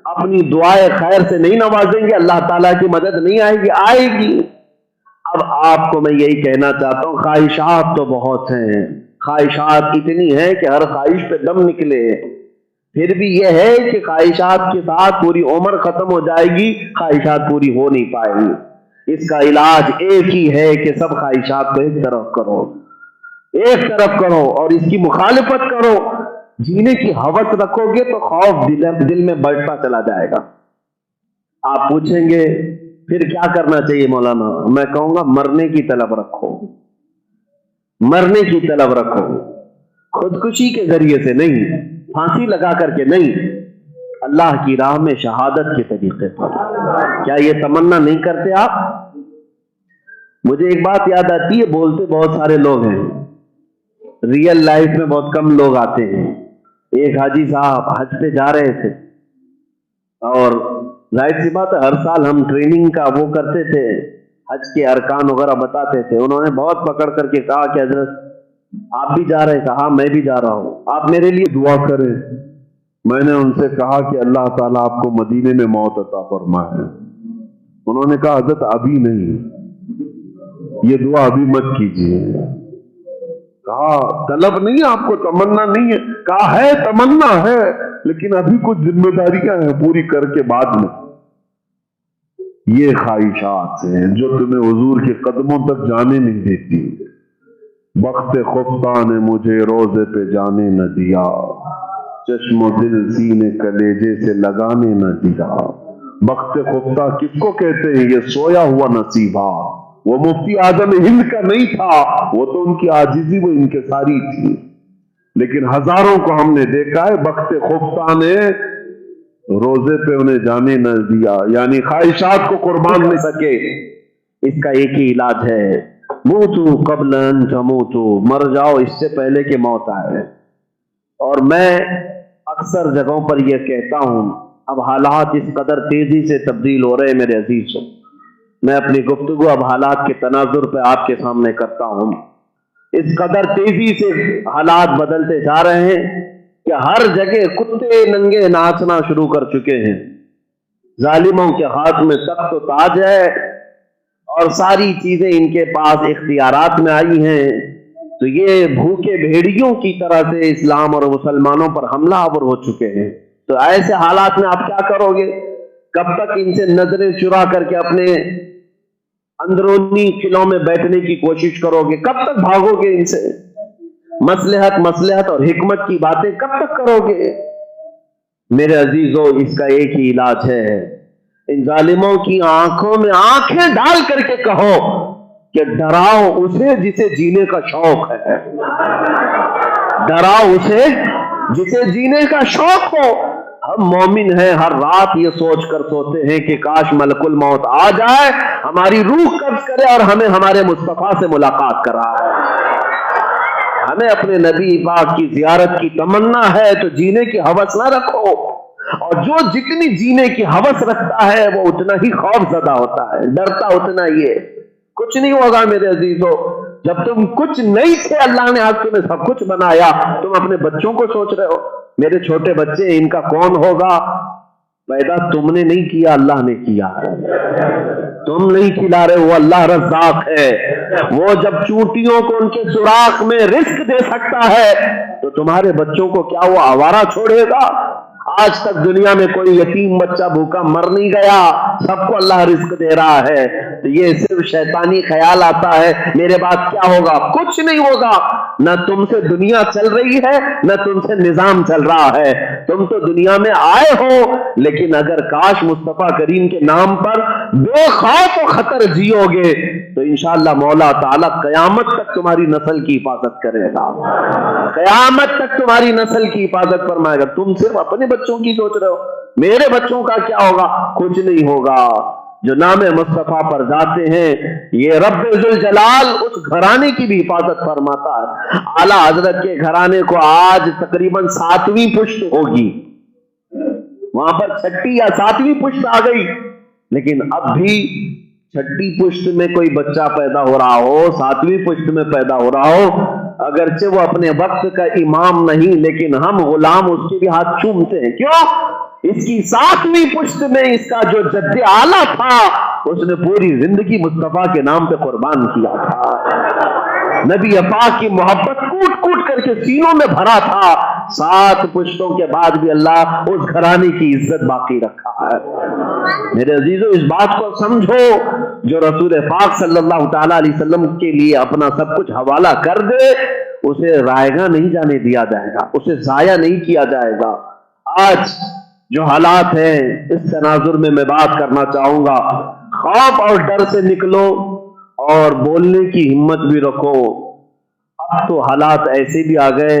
Speaker 2: اپنی دعائے خیر سے نہیں نوازیں گے؟ اللہ تعالیٰ کی مدد نہیں آئے گی؟ آئے گی۔ اب آپ کو میں یہی کہنا چاہتا ہوں، خواہشات تو بہت ہیں، خواہشات اتنی ہیں کہ ہر خواہش پہ دم نکلے، پھر بھی یہ ہے کہ خواہشات کے ساتھ پوری عمر ختم ہو جائے گی، خواہشات پوری ہو نہیں پائے گی۔ اس کا علاج ایک ہی ہے کہ سب خواہشات کو ایک طرف کرو اور اس کی مخالفت کرو۔ جینے کی ہوس رکھو گے تو خوف دل میں بڑھتا چلا جائے گا۔ آپ پوچھیں گے پھر کیا کرنا چاہیے مولانا؟ میں کہوں گا مرنے کی طلب رکھو، مرنے کی طلب رکھو، خودکشی کے ذریعے سے نہیں، پھانسی لگا کر کے نہیں، اللہ کی راہ میں شہادت کے طریقے پر۔ کیا یہ تمنا نہیں کرتے آپ؟ مجھے ایک بات یاد آتی ہے، بولتے بہت سارے لوگ ہیں، ریئل لائف میں بہت کم لوگ آتے ہیں۔ ایک حاجی صاحب حج پہ جا رہے تھے، اور ظاہر سی بات ہے ہر سال ہم ٹریننگ کا وہ کرتے تھے، حج کے ارکان وغیرہ بتاتے تھے۔ انہوں نے بہت پکڑ کر کے کہا کہ حضرت آپ بھی جا رہے ہیں؟ کہا میں بھی جا رہا ہوں، آپ میرے لیے دعا کریں۔ میں نے ان سے کہا کہ اللہ تعالیٰ آپ کو مدینے میں موت عطا فرمائے۔ انہوں نے کہا حضرت ابھی نہیں، یہ دعا ابھی مت کیجیے۔ کہا طلب نہیں، آپ کو تمنا نہیں ہے؟ کہا ہے، تمنا ہے، لیکن ابھی کچھ ذمہ داریاں ہیں، پوری کر کے بعد میں۔ یہ خواہشات ہیں جو تمہیں حضور کے قدموں تک جانے نہیں دیتی۔ بخت خفتہ نے مجھے روزے پہ جانے نہ دیا، چشم و دل سینے کلیجے سے لگانے نہ دیا۔ بخت خفتہ کس کو کہتے ہیں؟ یہ سویا ہوا نصیبہ۔ وہ مفتی اعظم ہند کا نہیں تھا، وہ تو ان کی عاجزی وہ انکساری تھی، لیکن ہزاروں کو ہم نے دیکھا ہے بخت خفتہ نے روزے پہ انہیں جانے نہ دیا، یعنی خواہشات کو قربان نہیں سکے۔ اس کا ایک ہی علاج ہے، موتو قبل ان تموتو، مر جاؤ اس سے پہلے کہ موت آئے۔ اور میں اکثر جگہوں پر یہ کہتا ہوں، اب حالات اس قدر تیزی سے تبدیل ہو رہے ہیں میرے عزیزوں، میں اپنی گفتگو اب حالات کے تناظر پہ آپ کے سامنے کرتا ہوں۔ اس قدر تیزی سے حالات بدلتے جا رہے ہیں کہ ہر جگہ کتے ننگے ناچنا شروع کر چکے ہیں۔ ظالموں کے ہاتھ میں تخت و تاج ہے اور ساری چیزیں ان کے پاس اختیارات میں آئی ہیں، تو یہ بھوکے بھیڑیوں کی طرح سے اسلام اور مسلمانوں پر حملہ آور ہو چکے ہیں۔ تو ایسے حالات میں آپ کیا کرو گے؟ کب تک ان سے نظریں چرا کر کے اپنے اندرونی قلعوں میں بیٹھنے کی کوشش کرو گے؟ کب تک بھاگو گے ان سے؟ مصلحت اور حکمت کی باتیں کب تک کرو گے؟ میرے عزیزوں، اس کا ایک ہی علاج ہے، ان ظالموں کی آنکھوں میں آنکھیں ڈال کر کے کہو کہ ڈراؤ اسے جسے جینے کا شوق ہے، ڈراؤ اسے جسے جینے کا شوق ہو۔ ہم مومن ہیں، ہر رات یہ سوچ کر سوتے ہیں کہ کاش ملک الموت آ جائے، ہماری روح قبض کرے اور ہمیں ہمارے مصطفیٰ سے ملاقات کرائے۔ ہمیں اپنے نبی پاک کی زیارت کی تمنا ہے تو جینے کی ہوس نہ رکھو، اور جو جتنی جینے کی ہوس رکھتا ہے وہ اتنا ہی خوف زدہ ہوتا ہے، ڈرتا اتنا ہی ہے۔ کچھ نہیں ہوگا میرے عزیزوں، جب تم کچھ نہیں تھے اللہ نے آج تمہیں سب کچھ بنایا۔ تم اپنے بچوں کو سوچ رہے ہو میرے چھوٹے بچے ان کا کون ہوگا؟ پیدا تم نے نہیں کیا، اللہ نے کیا ہے۔ تم نہیں کھلا رہے، وہ اللہ رزاق ہے، وہ جب چونٹیوں کو ان کے سوراخ میں رزق دے سکتا ہے تو تمہارے بچوں کو کیا وہ آوارہ چھوڑے گا؟ آج تک دنیا میں کوئی یتیم بچہ بھوکا مر نہیں گیا، سب کو اللہ رزق دے رہا ہے۔ تو یہ صرف شیطانی خیال آتا ہے میرے بعد کیا ہوگا؟ کچھ نہیں ہوگا، نہ تم سے دنیا چل رہی ہے نہ تم سے نظام چل رہا ہے۔ تم تو دنیا میں آئے ہو، لیکن اگر کاش مصطفیٰ کریم کے نام پر بے خوف و خطر جیو گے تو انشاءاللہ مولا تعالیٰ قیامت تک تمہاری نسل کی حفاظت کرے گا، قیامت تک تمہاری نسل کی حفاظت فرمائے گا۔ تم صرف اپنے بچوں کی سوچ رہے ہو، میرے بچوں کا کیا ہوگا؟ کچھ نہیں ہوگا۔ جو نام مصطفیٰ پر جاتے ہیں یہ رب ذوالجلال اس گھرانے کی بھی حفاظت فرماتا ہے۔ اعلیٰ حضرت کے گھرانے کو آج تقریباً 7ویں پشت ہوگی، وہاں پر 6 یا 7ویں پشت آ گئی، لیکن اب بھی 6 پشت میں کوئی بچہ پیدا ہو رہا ہو، 7ویں پشت میں پیدا ہو رہا ہو، اگرچہ وہ اپنے وقت کا امام نہیں لیکن ہم غلام اس کے بھی ہاتھ چومتے ہیں۔ کیوں؟ اس کی 7ویں پشت میں اس کا جو جد اعلیٰ تھا اس نے پوری زندگی مصطفیٰ کے نام پہ قربان کیا تھا، نبی پاک کی محبت کوٹ کوٹ کر کے سینوں میں بھرا تھا۔ 7 پشتوں کے بعد بھی اللہ اس گھرانے کی عزت باقی رکھا ہے۔ میرے عزیزوں، اس بات کو سمجھو، جو رسول پاک صلی اللہ تعالی علیہ وسلم کے لیے اپنا سب کچھ حوالہ کر دے اسے رائیگاں نہیں جانے دیا جائے گا، اسے ضائع نہیں کیا جائے گا۔ آج جو حالات ہیں اس تناظر میں بات کرنا چاہوں گا، خوف اور ڈر سے نکلو اور بولنے کی ہمت بھی رکھو۔ اب تو حالات ایسے بھی آ گئے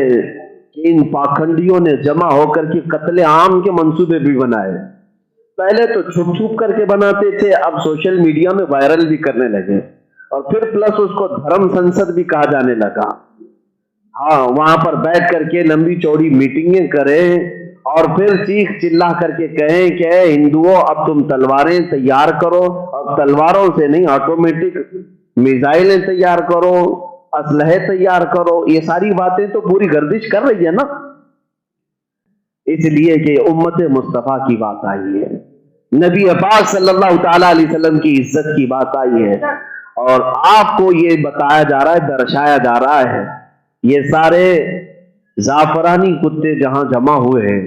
Speaker 2: کہ ان پاکھنڈیوں نے جمع ہو کر کے قتل عام کے منصوبے بھی بنائے۔ پہلے تو چھپ چھپ کر کے بناتے تھے، اب سوشل میڈیا میں وائرل بھی کرنے لگے، اور پھر پلس اس کو دھرم سنسد بھی کہا جانے لگا۔ ہاں، وہاں پر بیٹھ کر کے لمبی چوڑی میٹنگیں کریں اور پھر چیخ چلا کر کے کہیں کہ اے ہندوؤں اب تم تلواریں تیار کرو، اور تلواروں سے نہیں آٹومیٹک میزائلیں تیار کرو، اسلحے تیار کرو۔ یہ ساری باتیں تو پوری گردش کر رہی ہے نا، اس لیے کہ امت مصطفیٰ کی بات آئی ہے، نبی پاک صلی اللہ تعالی علیہ وسلم کی عزت کی بات آئی ہے، اور آپ کو یہ بتایا جا رہا ہے، درشایا جا رہا ہے، یہ سارے زعفرانی کتے جہاں جمع ہوئے ہیں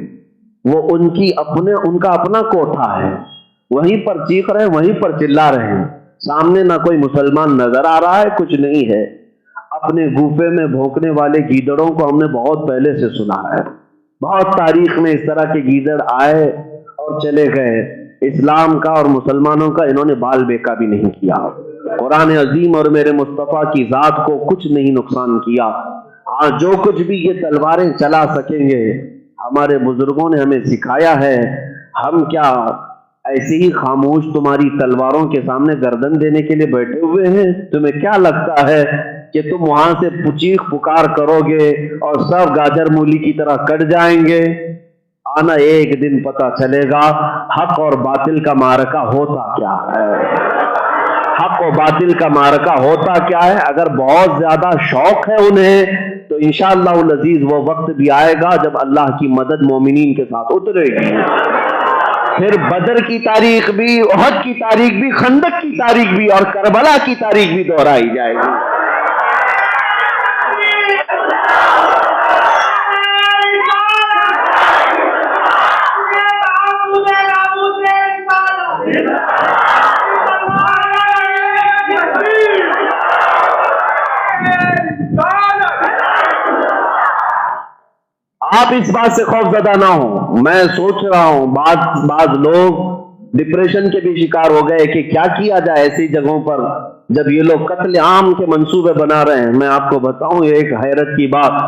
Speaker 2: وہ ان کا اپنا کوٹھا ہے، وہیں پر چیخ رہے ہیں، وہیں پر چلا رہے ہیں، سامنے نہ کوئی مسلمان نظر آ رہا ہے، کچھ نہیں ہے۔ اپنے گوفے میں بھونکنے والے گیدڑوں کو ہم نے بہت پہلے سے سنا ہے، بہت تاریخ میں اس طرح کے گیدڑ آئے اور چلے گئے، اسلام کا اور مسلمانوں کا انہوں نے بال بیکا بھی نہیں کیا، قرآن عظیم اور میرے مصطفیٰ کی ذات کو کچھ نہیں نقصان کیا۔ ہاں جو کچھ بھی یہ تلواریں چلا سکیں گے، ہمارے بزرگوں نے ہمیں سکھایا ہے، ہم کیا ایسے ہی خاموش تمہاری تلواروں کے سامنے گردن دینے کے لیے بیٹھے ہوئے ہیں؟ تمہیں کیا لگتا ہے کہ تم وہاں سے چیخ پکار کرو گے اور سب گاجر مولی کی طرح کٹ جائیں گے؟ آنا ایک دن پتہ چلے گا حق اور باطل کا معرکہ ہوتا کیا ہے، حق و باطل کا معرکہ ہوتا کیا ہے۔ اگر بہت زیادہ شوق ہے انہیں تو انشاءاللہ العزیز وہ وقت بھی آئے گا جب اللہ کی مدد مومنین کے ساتھ اترے گی، پھر بدر کی تاریخ بھی، احد کی تاریخ بھی، خندق کی تاریخ بھی اور کربلا کی تاریخ بھی دہرائی جائے گی۔ آپ اس بات سے خوف زدہ نہ ہوں، میں سوچ رہا ہوں بعض لوگ ڈپریشن کے بھی شکار ہو گئے کہ کیا کیا جائے ایسی جگہوں پر جب یہ لوگ قتل عام کے منصوبے بنا رہے ہیں۔ میں آپ کو بتاؤں یہ ایک حیرت کی بات،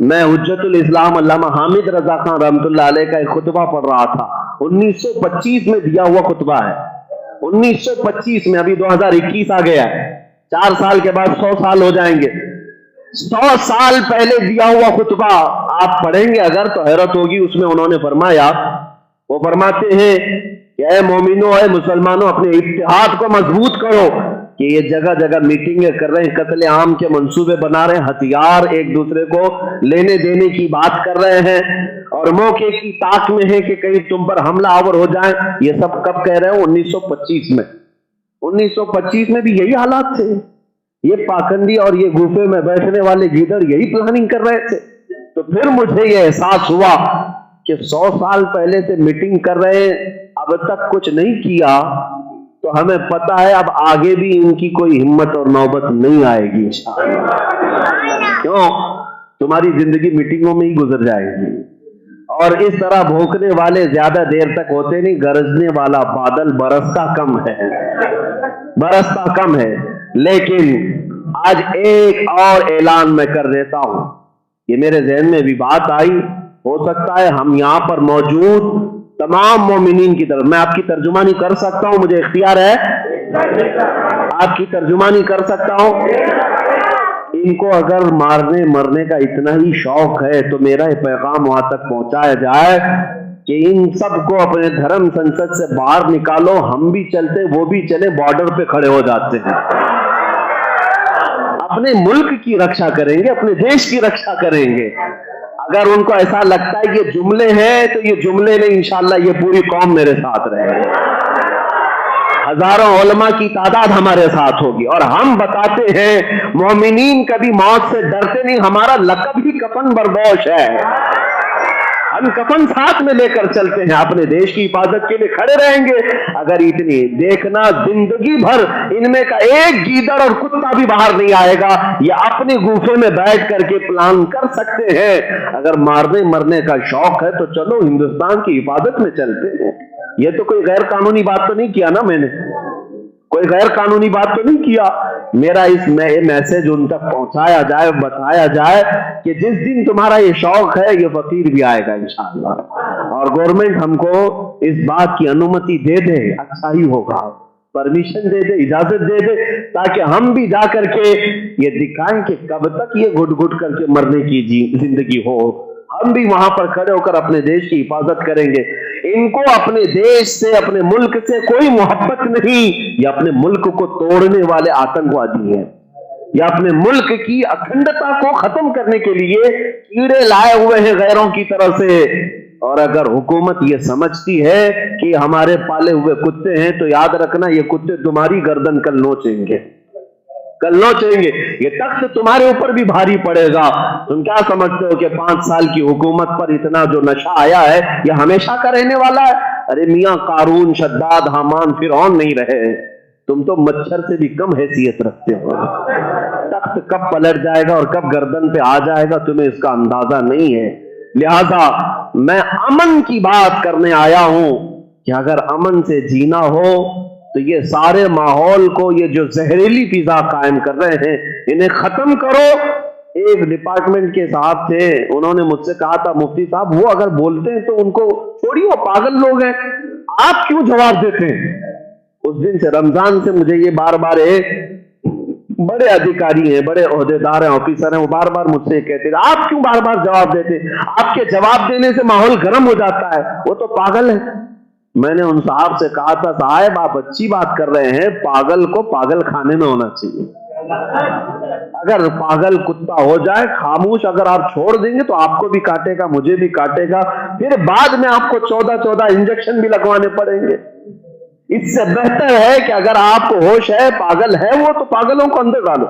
Speaker 2: میں حجت الاسلام علامہ حامد رضا خان رحمۃ اللہ علیہ کا ایک خطبہ پڑھ رہا تھا، 1925 میں دیا ہوا خطبہ ہے، 1925 میں، ابھی 2021 آ گیا ہے، 4 سال کے بعد 100 سال ہو جائیں گے، 100 سال پہلے دیا ہوا خطبہ آپ پڑھیں گے اگر تو حیرت ہوگی۔ اس میں انہوں نے فرمایا، وہ فرماتے ہیں کہ اے مومنوں، اے مسلمانوں، اپنے اتحاد کو مضبوط کرو، کہ یہ جگہ جگہ میٹنگیں کر رہے ہیں، قتل عام کے منصوبے بنا رہے ہیں، ہتھیار ایک دوسرے کو لینے دینے کی بات کر رہے ہیں اور موقع کی تاک میں ہے کہ کہیں تم پر حملہ آور ہو جائیں۔ یہ سب کب کہہ رہے ہیں؟ 1925 میں۔ 1925 میں بھی یہی حالات تھے، یہ پاکندی اور یہ گوفے میں بیٹھنے والے گیدڑ یہی پلاننگ کر رہے تھے۔ تو پھر مجھے یہ احساس ہوا کہ 100 سال پہلے سے میٹنگ کر رہے ہیں، اب تک کچھ نہیں کیا، تو ہمیں پتا ہے اب آگے بھی ان کی کوئی ہمت اور نوبت نہیں آئے گی انشاءاللہ۔ کیوں؟ تمہاری زندگی میٹنگوں میں ہی گزر جائے گی، اور اس طرح بھونکنے والے زیادہ دیر تک ہوتے نہیں، گرجنے والا بادل برستا کم ہے، برستا کم ہے۔ لیکن آج ایک اور اعلان میں کر دیتا ہوں، یہ میرے ذہن میں بھی بات آئی، ہو سکتا ہے ہم یہاں پر موجود تمام مومنین کی طرف، میں آپ کی ترجمانی کر سکتا ہوں، مجھے اختیار ہے آپ کی ترجمانی کر سکتا ہوں۔ ان کو اگر مارنے مرنے کا اتنا ہی شوق ہے تو میرا یہ پیغام وہاں تک پہنچایا جائے کہ ان سب کو اپنے دھرم سنسد سے باہر نکالو، ہم بھی چلتے وہ بھی چلے، بارڈر پہ کھڑے ہو جاتے ہیں، اپنے ملک کی رکشا کریں گے، اپنے دیش کی رکشا کریں گے۔ اگر ان کو ایسا لگتا ہے یہ جملے ہیں تو یہ جملے نہیں، انشاءاللہ یہ پوری قوم میرے ساتھ رہے گی، ہزاروں علماء کی تعداد ہمارے ساتھ ہوگی، اور ہم بتاتے ہیں مومنین کبھی موت سے ڈرتے نہیں، ہمارا لقب ہی کفن بردوش ہے، ہم کفن ساتھ میں لے کر چلتے ہیں، اپنے دیش کی حفاظت کے لیے کھڑے رہیں گے۔ اگر اتنی دیکھنا زندگی بھر ان میں کا ایک گیدڑ اور کتا بھی باہر نہیں آئے گا، یہ اپنے گوفے میں بیٹھ کر کے پلان کر سکتے ہیں۔ اگر مارنے مرنے کا شوق ہے تو چلو ہندوستان کی حفاظت میں چلتے ہیں۔ یہ تو کوئی غیر قانونی بات تو نہیں کیا نا، میں نے کوئی غیر قانونی بات تو نہیں کیا۔ میرا اس میسج ان تک پہنچایا جائے، بتایا جائے کہ جس دن تمہارا یہ شوق ہے یہ فقیر بھی آئے گا انشاءاللہ، اور گورنمنٹ ہم کو اس بات کی انومتی دے دے، اچھا ہی ہوگا، پرمیشن دے دے، اجازت دے دے، تاکہ ہم بھی جا کر کے یہ دکھائیں کہ کب تک یہ گھٹ گھٹ کر کے مرنے کی زندگی ہو، ہم بھی وہاں پر کھڑے ہو کر اپنے دیش کی حفاظت کریں گے۔ ان کو اپنے دیش سے، اپنے ملک سے کوئی محبت نہیں، یہ اپنے ملک کو توڑنے والے آتنکوادی ہیں، یا اپنے ملک کی اکھنڈتا کو ختم کرنے کے لیے کیڑے لائے ہوئے ہیں غیروں کی طرف سے۔ اور اگر حکومت یہ سمجھتی ہے کہ ہمارے پالے ہوئے کتے ہیں تو یاد رکھنا یہ کتے تمہاری گردن کل نوچیں گے، کل نوچیں گے، یہ تخت تمہارے اوپر بھی بھاری پڑے گا۔ تم کیا سمجھتے ہو کہ 5 سال کی حکومت پر اتنا جو نشہ آیا ہے یہ ہمیشہ کا رہنے والا ہے؟ ارے میاں قارون، شداد، حامان، فرعون نہیں رہے، تم تو مچھر سے بھی کم حیثیت رکھتے ہو۔ تخت کب پلٹ جائے گا اور کب گردن پہ آ جائے گا تمہیں اس کا اندازہ نہیں ہے۔ لہذا میں امن کی بات کرنے آیا ہوں کہ اگر امن سے جینا ہو تو یہ سارے ماحول کو یہ جو زہریلی فضا قائم کر رہے ہیں انہیں ختم کرو. ایک ڈپارٹمنٹ کے صاحب تھے, انہوں نے مجھ سے کہا تھا مفتی صاحب وہ اگر بولتے ہیں تو ان کو چھوڑیے, وہ پاگل لوگ ہیں, آپ کیوں جواب دیتے ہیں؟ اس دن سے رمضان سے مجھے یہ بار بار بڑے ادھیکاری ہیں, بڑے عہدیدار ہیں, آفیسر ہیں, وہ بار بار مجھ سے کہتے ہیں آپ کیوں بار بار جواب دیتے ہیں؟ آپ کے جواب دینے سے ماحول گرم ہو جاتا ہے, وہ تو پاگل ہے. میں نے ان صاحب سے کہا تھا صاحب آپ اچھی بات کر رہے ہیں, پاگل کو پاگل خانے میں ہونا چاہیے. اگر پاگل کتا ہو جائے خاموش اگر آپ چھوڑ دیں گے تو آپ کو بھی کاٹے گا, مجھے بھی کاٹے گا, پھر بعد میں آپ کو 14 انجیکشن بھی لگوانے پڑیں گے. اس سے بہتر ہے کہ اگر آپ کو ہوش ہے, پاگل ہے وہ, تو پاگلوں کو اندر ڈالو.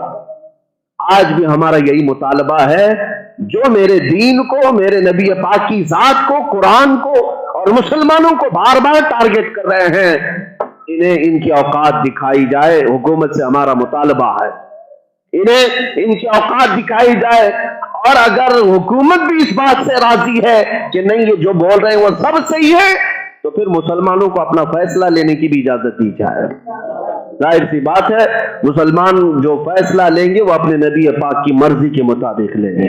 Speaker 2: آج بھی ہمارا یہی مطالبہ ہے, جو میرے دین کو, میرے نبی پاک کی ذات کو, قرآن کو اور مسلمانوں کو بار بار ٹارگٹ کر رہے ہیں, انہیں ان کی اوقات دکھائی جائے. حکومت سے ہمارا مطالبہ ہے انہیں ان کی اوقات دکھائی جائے, اور اگر حکومت بھی اس بات سے راضی ہے کہ نہیں یہ جو بول رہے ہیں وہ سب صحیح ہے, تو پھر مسلمانوں کو اپنا فیصلہ لینے کی بھی اجازت دی جائے. ظاہر سی بات ہے مسلمان جو فیصلہ لیں گے وہ اپنے نبی پاک کی مرضی کے مطابق لیں گے,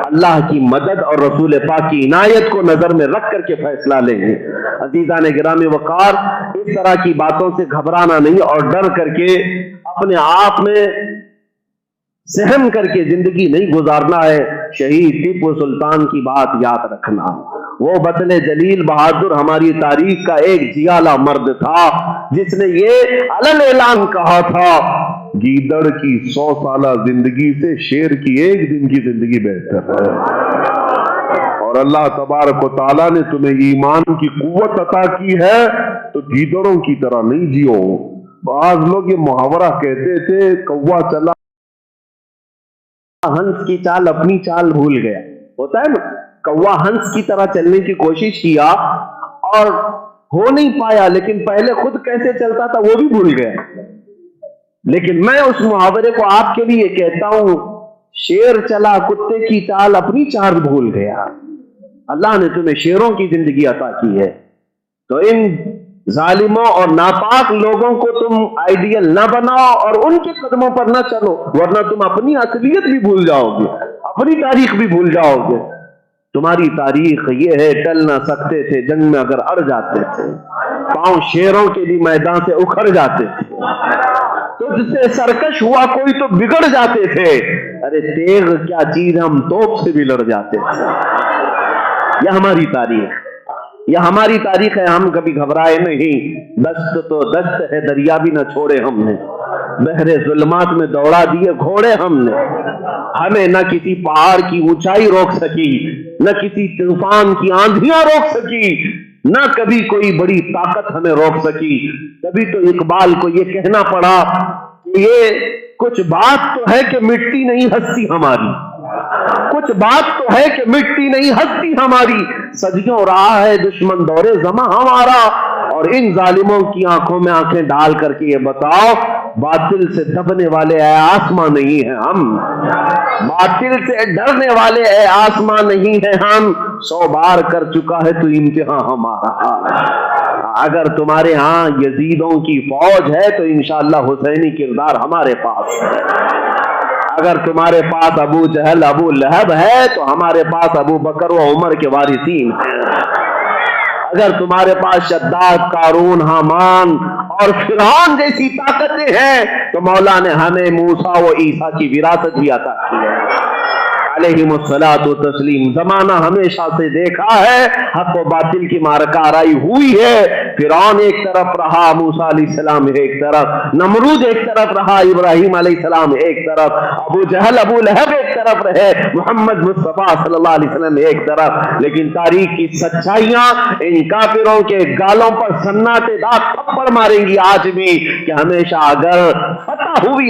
Speaker 2: اللہ کی مدد اور رسول پاک کی عنایت کو نظر میں رکھ کر کے فیصلہ لیں گے. عزیزان گرامی وقار, اس طرح کی باتوں سے گھبرانا نہیں اور ڈر کر کے اپنے آپ میں سہم کر کے زندگی نہیں گزارنا ہے. شہید ٹیپو سلطان کی بات یاد رکھنا, وہ بطن جلیل بہادر ہماری تاریخ کا ایک جیالہ مرد تھا جس نے یہ علن اعلان کہا تھا گیدڑ کی 100 سالہ زندگی سے شیر کی ایک دن کی زندگی بہتر ہے. اور اللہ تبارک و تعالیٰ نے تمہیں ایمان کی قوت عطا کی ہے تو گیدڑوں کی طرح نہیں جیو. بعض لوگ یہ محاورہ کہتے تھے کوا چلا ہنس کی چال اپنی چال بھول گیا, ہوتا ہے نا, کوا ہنس کی طرح چلنے کی کوشش کیا اور ہو نہیں پایا, لیکن پہلے خود کیسے چلتا تھا وہ بھی بھول گیا. لیکن میں اس محاورے کو آپ کے لیے کہتا ہوں, شیر چلا کتے کی چال اپنی چال بھول گیا. اللہ نے تمہیں شیروں کی زندگی عطا کی ہے, تو ان ظالموں اور ناپاک لوگوں کو تم آئیڈیل نہ بناؤ اور ان کے قدموں پر نہ چلو, ورنہ تم اپنی اصلیت بھی بھول جاؤ گے, اپنی تاریخ بھی بھول جاؤ گے. تمہاری تاریخ یہ ہے ٹل نہ سکتے تھے جنگ میں اگر اڑ جاتے تھے, پاؤں شیروں کے بھی میدان سے اکھڑ جاتے تھے, تجھ سے سرکش ہوا کوئی تو بگڑ جاتے تھے, ارے تیغ کیا چیز ہم توپ سے بھی لڑ جاتے تھے. یہ ہماری تاریخ, یہ ہماری تاریخ ہے. ہم کبھی گھبرائے نہیں, دست تو دست ہے دریا بھی نہ چھوڑے ہم نے, بحر ظلمات میں دوڑا دیے گھوڑے ہم نے. ہمیں نہ کسی پہاڑ کی اونچائی روک سکی, نہ کسی طوفان کی آندھیاں روک سکی, نہ کبھی کوئی بڑی طاقت ہمیں روک سکی. کبھی تو اقبال کو یہ کہنا پڑا کہ یہ کچھ بات تو ہے کہ مٹی نہیں ہستی ہماری, کچھ بات تو ہے کہ مٹی نہیں ہستی ہماری, صدیوں رہا ہے دشمن دورے زماں ہمارا. اور ان ظالموں کی آنکھوں میں آنکھیں ڈال کر کے یہ بتاؤ, باطل سے دبنے والے اے آسمان نہیں ہیں ہم, باطل سے ڈرنے والے اے آسمان نہیں ہیں ہم, 100 بار کر چکا ہے تو امتحان ہمارا. اگر تمہارے ہاں یزیدوں کی فوج ہے تو انشاءاللہ حسینی کردار ہمارے پاس ہے. اگر تمہارے پاس ابو جہل ابو لہب ہے تو ہمارے پاس ابو بکر و عمر کے وارثین ہیں. اگر تمہارے پاس شداد قارون حامان اور فرعون جیسی طاقتیں ہیں تو مولا نے ہمیں موسیٰ و عیسیٰ کی وراثت بھی عطا کی ہے علیہم الصلاۃ و تسلیم. زمانہ ہمیشہ سے دیکھا ہے حق و باطل کی معرکہ آرائی ہوئی ہے. فرعون ایک طرف رہا, موسیٰ علیہ السلام ایک طرف, نمرود ایک طرف رہا, ابراہیم علیہ السلام ایک طرف, ابو جہل ابو لہب ایک طرف رہے, محمد مصطفیٰ صلی اللہ علیہ وسلم ایک طرف. لیکن تاریخ کی سچائیاں ان کافروں کے گالوں پر سناٹے دار تھپڑ ماریں گی آج بھی کہ ہمیشہ اگر فتح ہوئی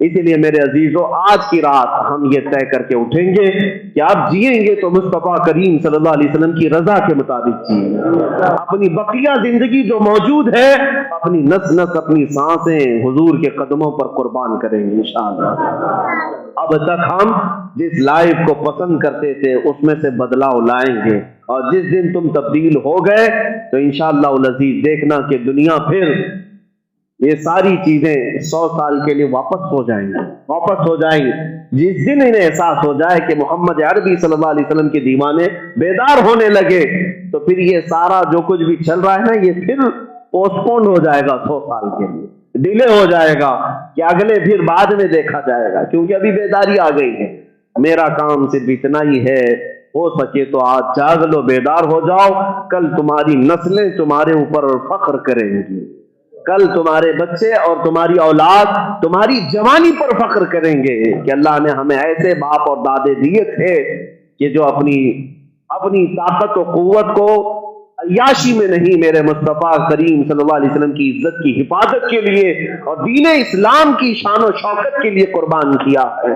Speaker 2: اسی لیے میرے عزیزوں آج کی رات ہم یہ طے کر کے اٹھیں گے کہ آپ جئیں گے تو مصطفیٰ کریم صلی اللہ علیہ وسلم کی رضا کے مطابق جئیں، اپنی بقیہ زندگی جو موجود ہے اپنی نس نس اپنی سانسیں حضور کے قدموں پر قربان کریں گے انشاءاللہ۔ اب تک ہم جس لائف کو پسند کرتے تھے اس میں سے بدلاؤ لائیں گے، اور جس دن تم تبدیل ہو گئے تو انشاءاللہ العزیز دیکھنا کہ دنیا پھر یہ ساری چیزیں 100 سال کے لیے واپس ہو جائیں گی۔ جس دن انہیں احساس ہو جائے کہ محمد عربی صلی اللہ علیہ وسلم کے دیوانے بیدار ہونے لگے تو پھر یہ سارا جو کچھ بھی چل رہا ہے نا یہ پھر پوسٹ پون ہو جائے گا، 100 سال کے لیے ڈیلے ہو جائے گا کہ اگلے پھر بعد میں دیکھا جائے گا، کیونکہ ابھی بیداری آ گئی ہے۔ میرا کام صرف اتنا ہی ہے، ہو سکے تو آج جاگ لو، بیدار ہو جاؤ، کل تمہاری نسلیں تمہارے اوپر فخر کریں گی، کل تمہارے بچے اور تمہاری اولاد تمہاری جوانی پر فخر کریں گے کہ اللہ نے ہمیں ایسے باپ اور دادے دیے تھے کہ جو اپنی طاقت و قوت کو عیاشی میں نہیں، میرے مصطفیٰ کریم صلی اللہ علیہ وسلم کی عزت کی حفاظت کے لیے اور دین اسلام کی شان و شوکت کے لیے قربان کیا ہے۔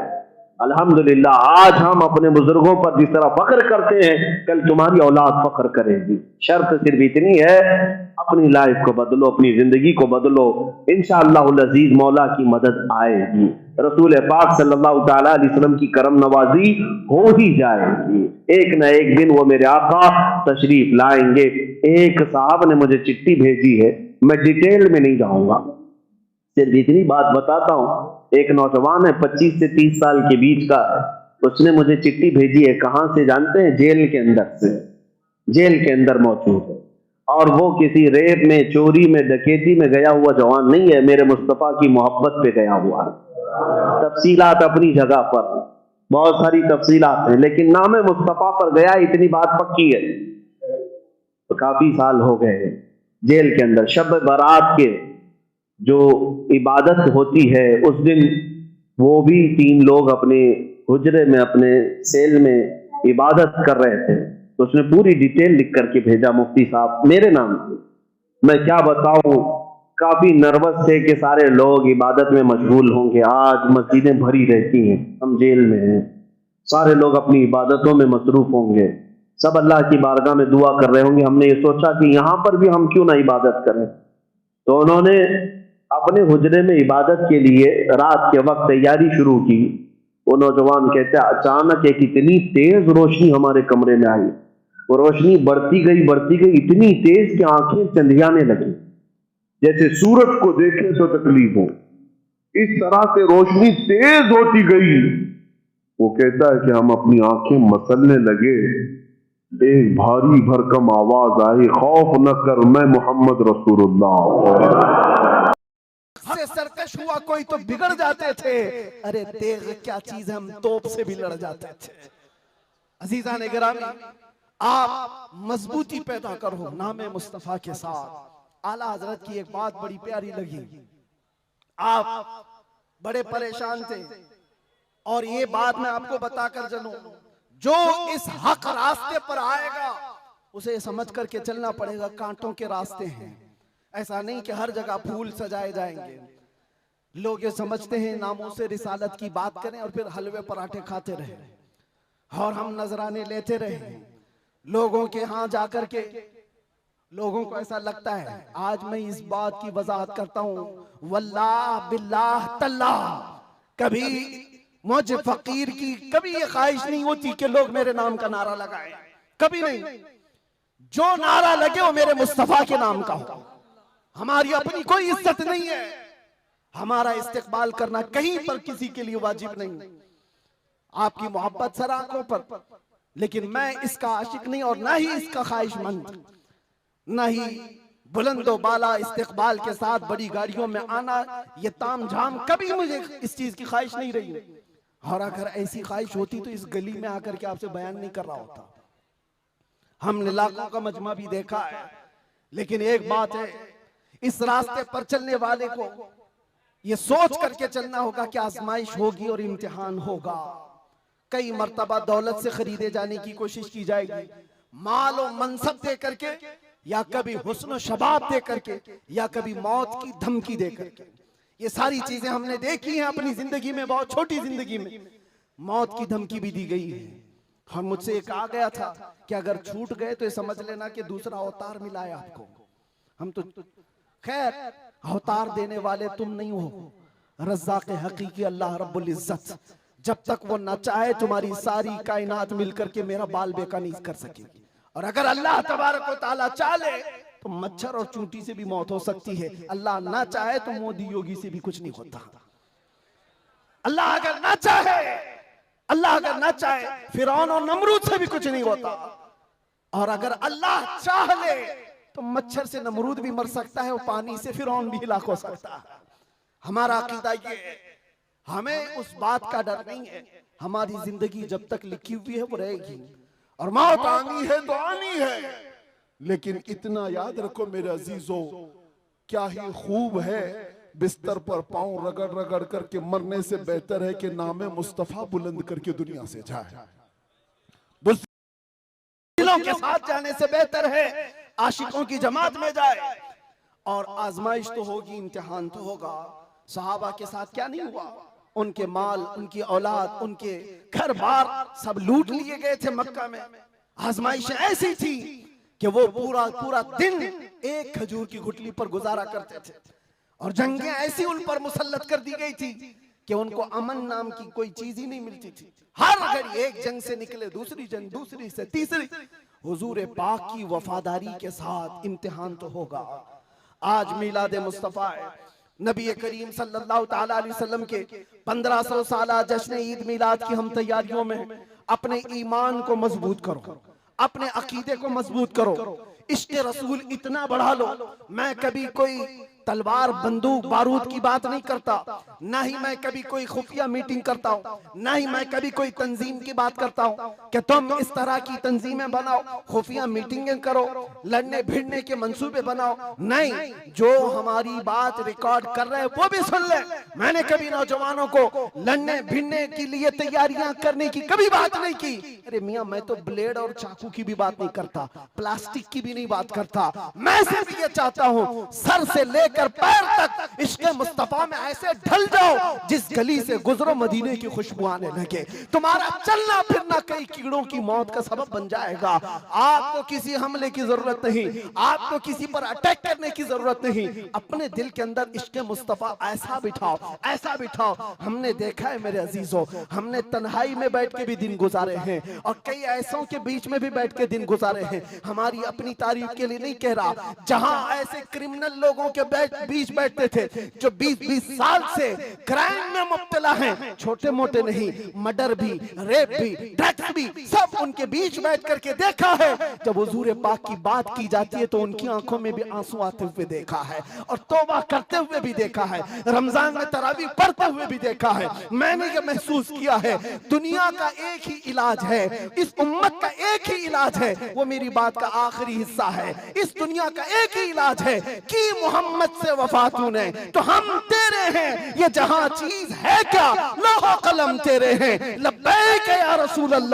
Speaker 2: الحمدللہ آج ہم اپنے بزرگوں پر جس طرح فخر کرتے ہیں کل تمہاری اولاد فخر کرے گی۔ شرط صرف اتنی ہے، اپنی لائف کو بدلو، اپنی زندگی کو بدلو، انشاءاللہ العزیز مولا کی مدد آئے گی، رسول پاک صلی اللہ تعالی علیہ وسلم کی کرم نوازی ہو ہی جائے گی۔ ایک نہ ایک دن وہ میرے آقا تشریف لائیں گے۔ ایک صاحب نے مجھے چٹھی بھیجی ہے، میں ڈیٹیل میں نہیں جاؤں گا، صرف اتنی بات بتاتا ہوں۔ ایک نوجوان ہے 25 سے 30 سال کے بیچ کا، اس نے مجھے چٹھی بھیجی ہے، کہاں سے جانتے ہیں؟ جیل کے اندر سے، جیل کے اندر موجود ہے، اور وہ کسی ریپ میں، چوری میں، ڈکیتی میں گیا ہوا جوان نہیں ہے، میرے مصطفیٰ کی محبت پہ گیا ہوا ہے۔ تفصیلات اپنی جگہ پر بہت ساری تفصیلات ہیں، لیکن نام مصطفیٰ پر گیا، اتنی بات پکی ہے۔ تو کافی سال ہو گئے جیل کے اندر، شب برات کے جو عبادت ہوتی ہے اس دن وہ بھی 3 لوگ اپنے حجرے میں، اپنے سیل میں عبادت کر رہے تھے، تو اس نے پوری ڈیٹیل لکھ کر کے بھیجا مفتی صاحب میرے نام سے۔ میں کیا بتاؤں، کافی نروس تھے کہ سارے لوگ عبادت میں مشغول ہوں گے، آج مسجدیں بھری رہتی ہیں، ہم جیل میں ہیں، سارے لوگ اپنی عبادتوں میں مصروف ہوں گے، سب اللہ کی بارگاہ میں دعا کر رہے ہوں گے۔ ہم نے یہ سوچا کہ یہاں پر بھی ہم کیوں نہ عبادت کریں، تو انہوں نے اپنے حجرے میں عبادت کے لیے رات کے وقت تیاری شروع کی۔ وہ نوجوان کہتے ہیں اچانک ایک اتنی تیز روشنی ہمارے کمرے میں آئی، وہ روشنی بڑھتی گئی اتنی تیز کہ آنکھیں چندیانے لگی، جیسے سورج کو دیکھے تو تکلیف ہو، اس طرح سے روشنی تیز ہوتی گئی۔ وہ کہتا ہے کہ ہم اپنی آنکھیں مسلنے لگے، ایک بھاری بھرکم آواز آئی، خوف نہ کر میں محمد رسول اللہ۔
Speaker 3: سے سرکش ہوا کوئی تو بگڑ جاتے تھے، ارے تیغ کیا چیز ہے، ہم توپ سے بھی لڑ جاتے تھے۔ عزیزان گرامی، آپ مضبوطی پیدا کرو نام مصطفیٰ کے ساتھ۔ اعلیٰ حضرت کی ایک بات بڑی پیاری لگی، آپ بڑے پریشان تھے، اور یہ بات میں آپ کو بتا کر چلوں، جو اس حق راستے پر آئے گا اسے سمجھ کر کے چلنا پڑے گا، کانٹوں کے راستے ہیں، ایسا نہیں کہ ہر جگہ پھول سجائے جائیں گے۔ لوگ یہ سمجھتے ہیں ناموس رسالت کی بات کریں اور پھر حلوے پراٹھے کھاتے رہیں اور ہم نذرانے لیتے رہیں لوگوں کے ہاں جا کر کے۔ لوگوں کو ایسا لگتا ہے، آج میں اس بات کی وضاحت کرتا ہوں، واللہ باللہ تاللہ کبھی مجھ فقیر کی کبھی یہ خواہش نہیں ہوتی کہ لوگ میرے نام کا نعرہ لگائیں، کبھی نہیں۔ جو نعرہ لگے وہ میرے مصطفیٰ کے نام کا ہو۔ ہماری اپنی کوئی عزت نہیں ہے، ہمارا استقبال کرنا کہیں پر کسی کے لیے واجب نہیں۔ آپ کی محبت سر آنکھوں پر، لیکن میں اس کا عاشق نہیں اور نہ ہی اس کا خواہش مند، نہ ہی بلند و بالا استقبال کے ساتھ بڑی گاڑیوں میں آنا، یہ تام جھام کبھی مجھے اس چیز کی خواہش نہیں رہی۔ اور اگر ایسی خواہش ہوتی تو اس گلی میں آ کر کے آپ سے بیان نہیں کر رہا ہوتا۔ ہم نے لاکھوں کا مجمع بھی دیکھا ہے، لیکن ایک بات ہے، اس راستے پر چلنے والے کو یہ سوچ کر کے چلنا ہوگا کہ آزمائش ہوگی اور امتحان ہوگا۔ کئی مرتبہ دولت سے خریدے جانے کی کوشش کی جائے گی، مال و منصب دے کر کے، یا کبھی حسن و شباب دے کر کے، یا کبھی موت کی دھمکی دے کر کے۔ یہ ساری چیزیں ہم نے دیکھی ہیں اپنی زندگی میں، بہت چھوٹی زندگی میں۔ موت کی دھمکی بھی دی گئی ہے، اور مجھ سے ایک آ گیا تھا کہ اگر چھوٹ گئے تو یہ سمجھ لینا کہ دوسرا اوتار ملا ہے آپ کو۔ ہم تو خیر اوتار دینے والے تم نہیں ہو، رزاق حقیقی اللہ رب العزت، جب تک وہ نہ چاہے تمہاری ساری کائنات مل کر کے میرا بال بیکا نہیں کر سکے گی، اور اگر اللہ تبارک و تعالیٰ چاہے تو مچھر اور چونٹی سے بھی موت ہو سکتی ہے، اللہ نہ چاہے تو مودی یوگی سے بھی کچھ نہیں ہوتا۔ اللہ اگر نہ چاہے، اللہ اگر نہ چاہے فرعون اور نمرود سے بھی کچھ نہیں ہوتا، اور اگر اللہ چاہ لے تو مچھر سے نمرود بھی مر سکتا ہے، اور پانی سے فرعون بھی ہلاک ہو سکتا ہے۔ ہمارا عقیدہ یہ ہے، ہمیں اس بات کا ڈر نہیں ہے، ہماری زندگی جب تک لکھی ہوئی ہے وہ رہے گی، اور موت آنی ہے تو آنی ہے، لیکن اتنا یاد رکھو میرے عزیزو، کیا ہی خوب ہے بستر پر پاؤں رگڑ رگڑ کر کے مرنے سے بہتر ہے کہ نام مصطفیٰ بلند کر کے دنیا سے جائے۔ دلوں کے ساتھ جانے سے بہتر ہے عاشقوں کی جماعت میں جائے۔ اور آزمائش تو ہوگی، امتحان تو ہوگا۔ صحابہ کے ساتھ کیا نہیں ہوا؟ ان کے مال، ان کی اولاد، ان کے گھر بار سب لوٹ لیے گئے تھے مکہ میں۔ آزمائش ایسی تھی کہ وہ پورا دن ایک کھجور کی گھٹلی پر گزارا کرتے تھے، اور جنگیں ایسی ان پر مسلط کر دی گئی تھی کہ ان کو امن نام کی کوئی چیز ہی نہیں ملتی تھی۔ ہر گھڑی ایک جنگ سے نکلے دوسری جنگ، دوسری سے تیسری۔ حضور پاک کی وفاداری کے ساتھ امتحان تو ہوگا۔ آج میلاد مصطفیٰ ہے، نبی کریم صلی اللہ تعالیٰ علیہ وسلم کے 1500 سالہ جشن عید میلاد کی ہم تیاریوں میں اپنے ایمان کو مضبوط کرو، اپنے عقیدے کو مضبوط کرو، عشق رسول اتنا بڑھا لو۔ میں کبھی کوئی تلوار بندوق بارود کی بات نہیں کرتا، نہ ہی میں کبھی کوئی خفیہ میٹنگ کرتا ہوں، نہ ہی میں کبھی کوئی تنظیم کی بات کرتا ہوں کہ تم اس طرح کی تنظیمیں بناؤ، خفیہ میٹنگیں کرو، لڑنے بھیڑنے کے منصوبے بناؤ۔ نہیں، جو ہماری بات ریکارڈ کر رہے وہ بھی سن لے۔ میں نے کبھی نوجوانوں کو لڑنے بھیڑنے کے لیے تیاریاں کرنے کی کبھی بات نہیں کی۔ ارے میاں، میں تو بلیڈ اور چاقو کی بھی بات نہیں کرتا، پلاسٹک کی بھی نہیں بات کرتا۔ میں صرف یہ چاہتا ہوں سر سے لے کر پیر تک عشق مصطفیٰ میں ایسے ڈھل جاؤ جس گلی سے گزرو مدینے کی خوشبو آنے لگے۔ تمہارا چلنا پھرنا کئی کیڑوں کی موت کا سبب بن جائے گا۔ آپ کو کسی حملے کی ضرورت نہیں، آپ کو کسی پر اٹیک کرنے کی ضرورت نہیں۔ اپنے دل کے اندر عشق مصطفیٰ ایسا بٹھاؤ، ایسا بٹھاؤ۔ ہم نے دیکھا ہے میرے عزیزوں، ہم نے تنہائی میں بیٹھ کے بھی دن گزارے ہیں، اور کئی ایسوں کے بیچ میں بھی بیٹھ کے دن گزارے ہیں۔ ہماری اپنی تعریف کے لیے نہیں کہہ رہا، جہاں ایسے کرمنل لوگوں کے بیچ بیٹھتے تھے جو 20 سال سے کرائم میں مبتلا ہیں، چھوٹے موٹے نہیں، مرڈر بھی، ریپ بھی، ڈرگس بھی، سب ان کے بیچ بیٹھ کر کے دیکھا ہے۔ جب حضور پاک کی بات کی جاتی ہے تو ان کی آنکھوں میں بھی آنسو آتے ہوئے دیکھا ہے، اور توبہ کرتے ہوئے بھی دیکھا ہے، رمضان میں تراویح پڑھتے ہوئے بھی دیکھا ہے۔ میں نے یہ محسوس کیا ہے دنیا کا ایک ہی علاج ہے، اس امت کا ایک ہی علاج ہے، وہ میری بات کا آخری حصہ ہے۔ اس دنیا کا ایک ہی علاج ہے کہ محمد سے وفاتوں نے تو ہم تیرے ہیں، یہ جہاں چیز ہے کیا، لوح و قلم تیرے ہیں، لبیک یا رسول اللہ۔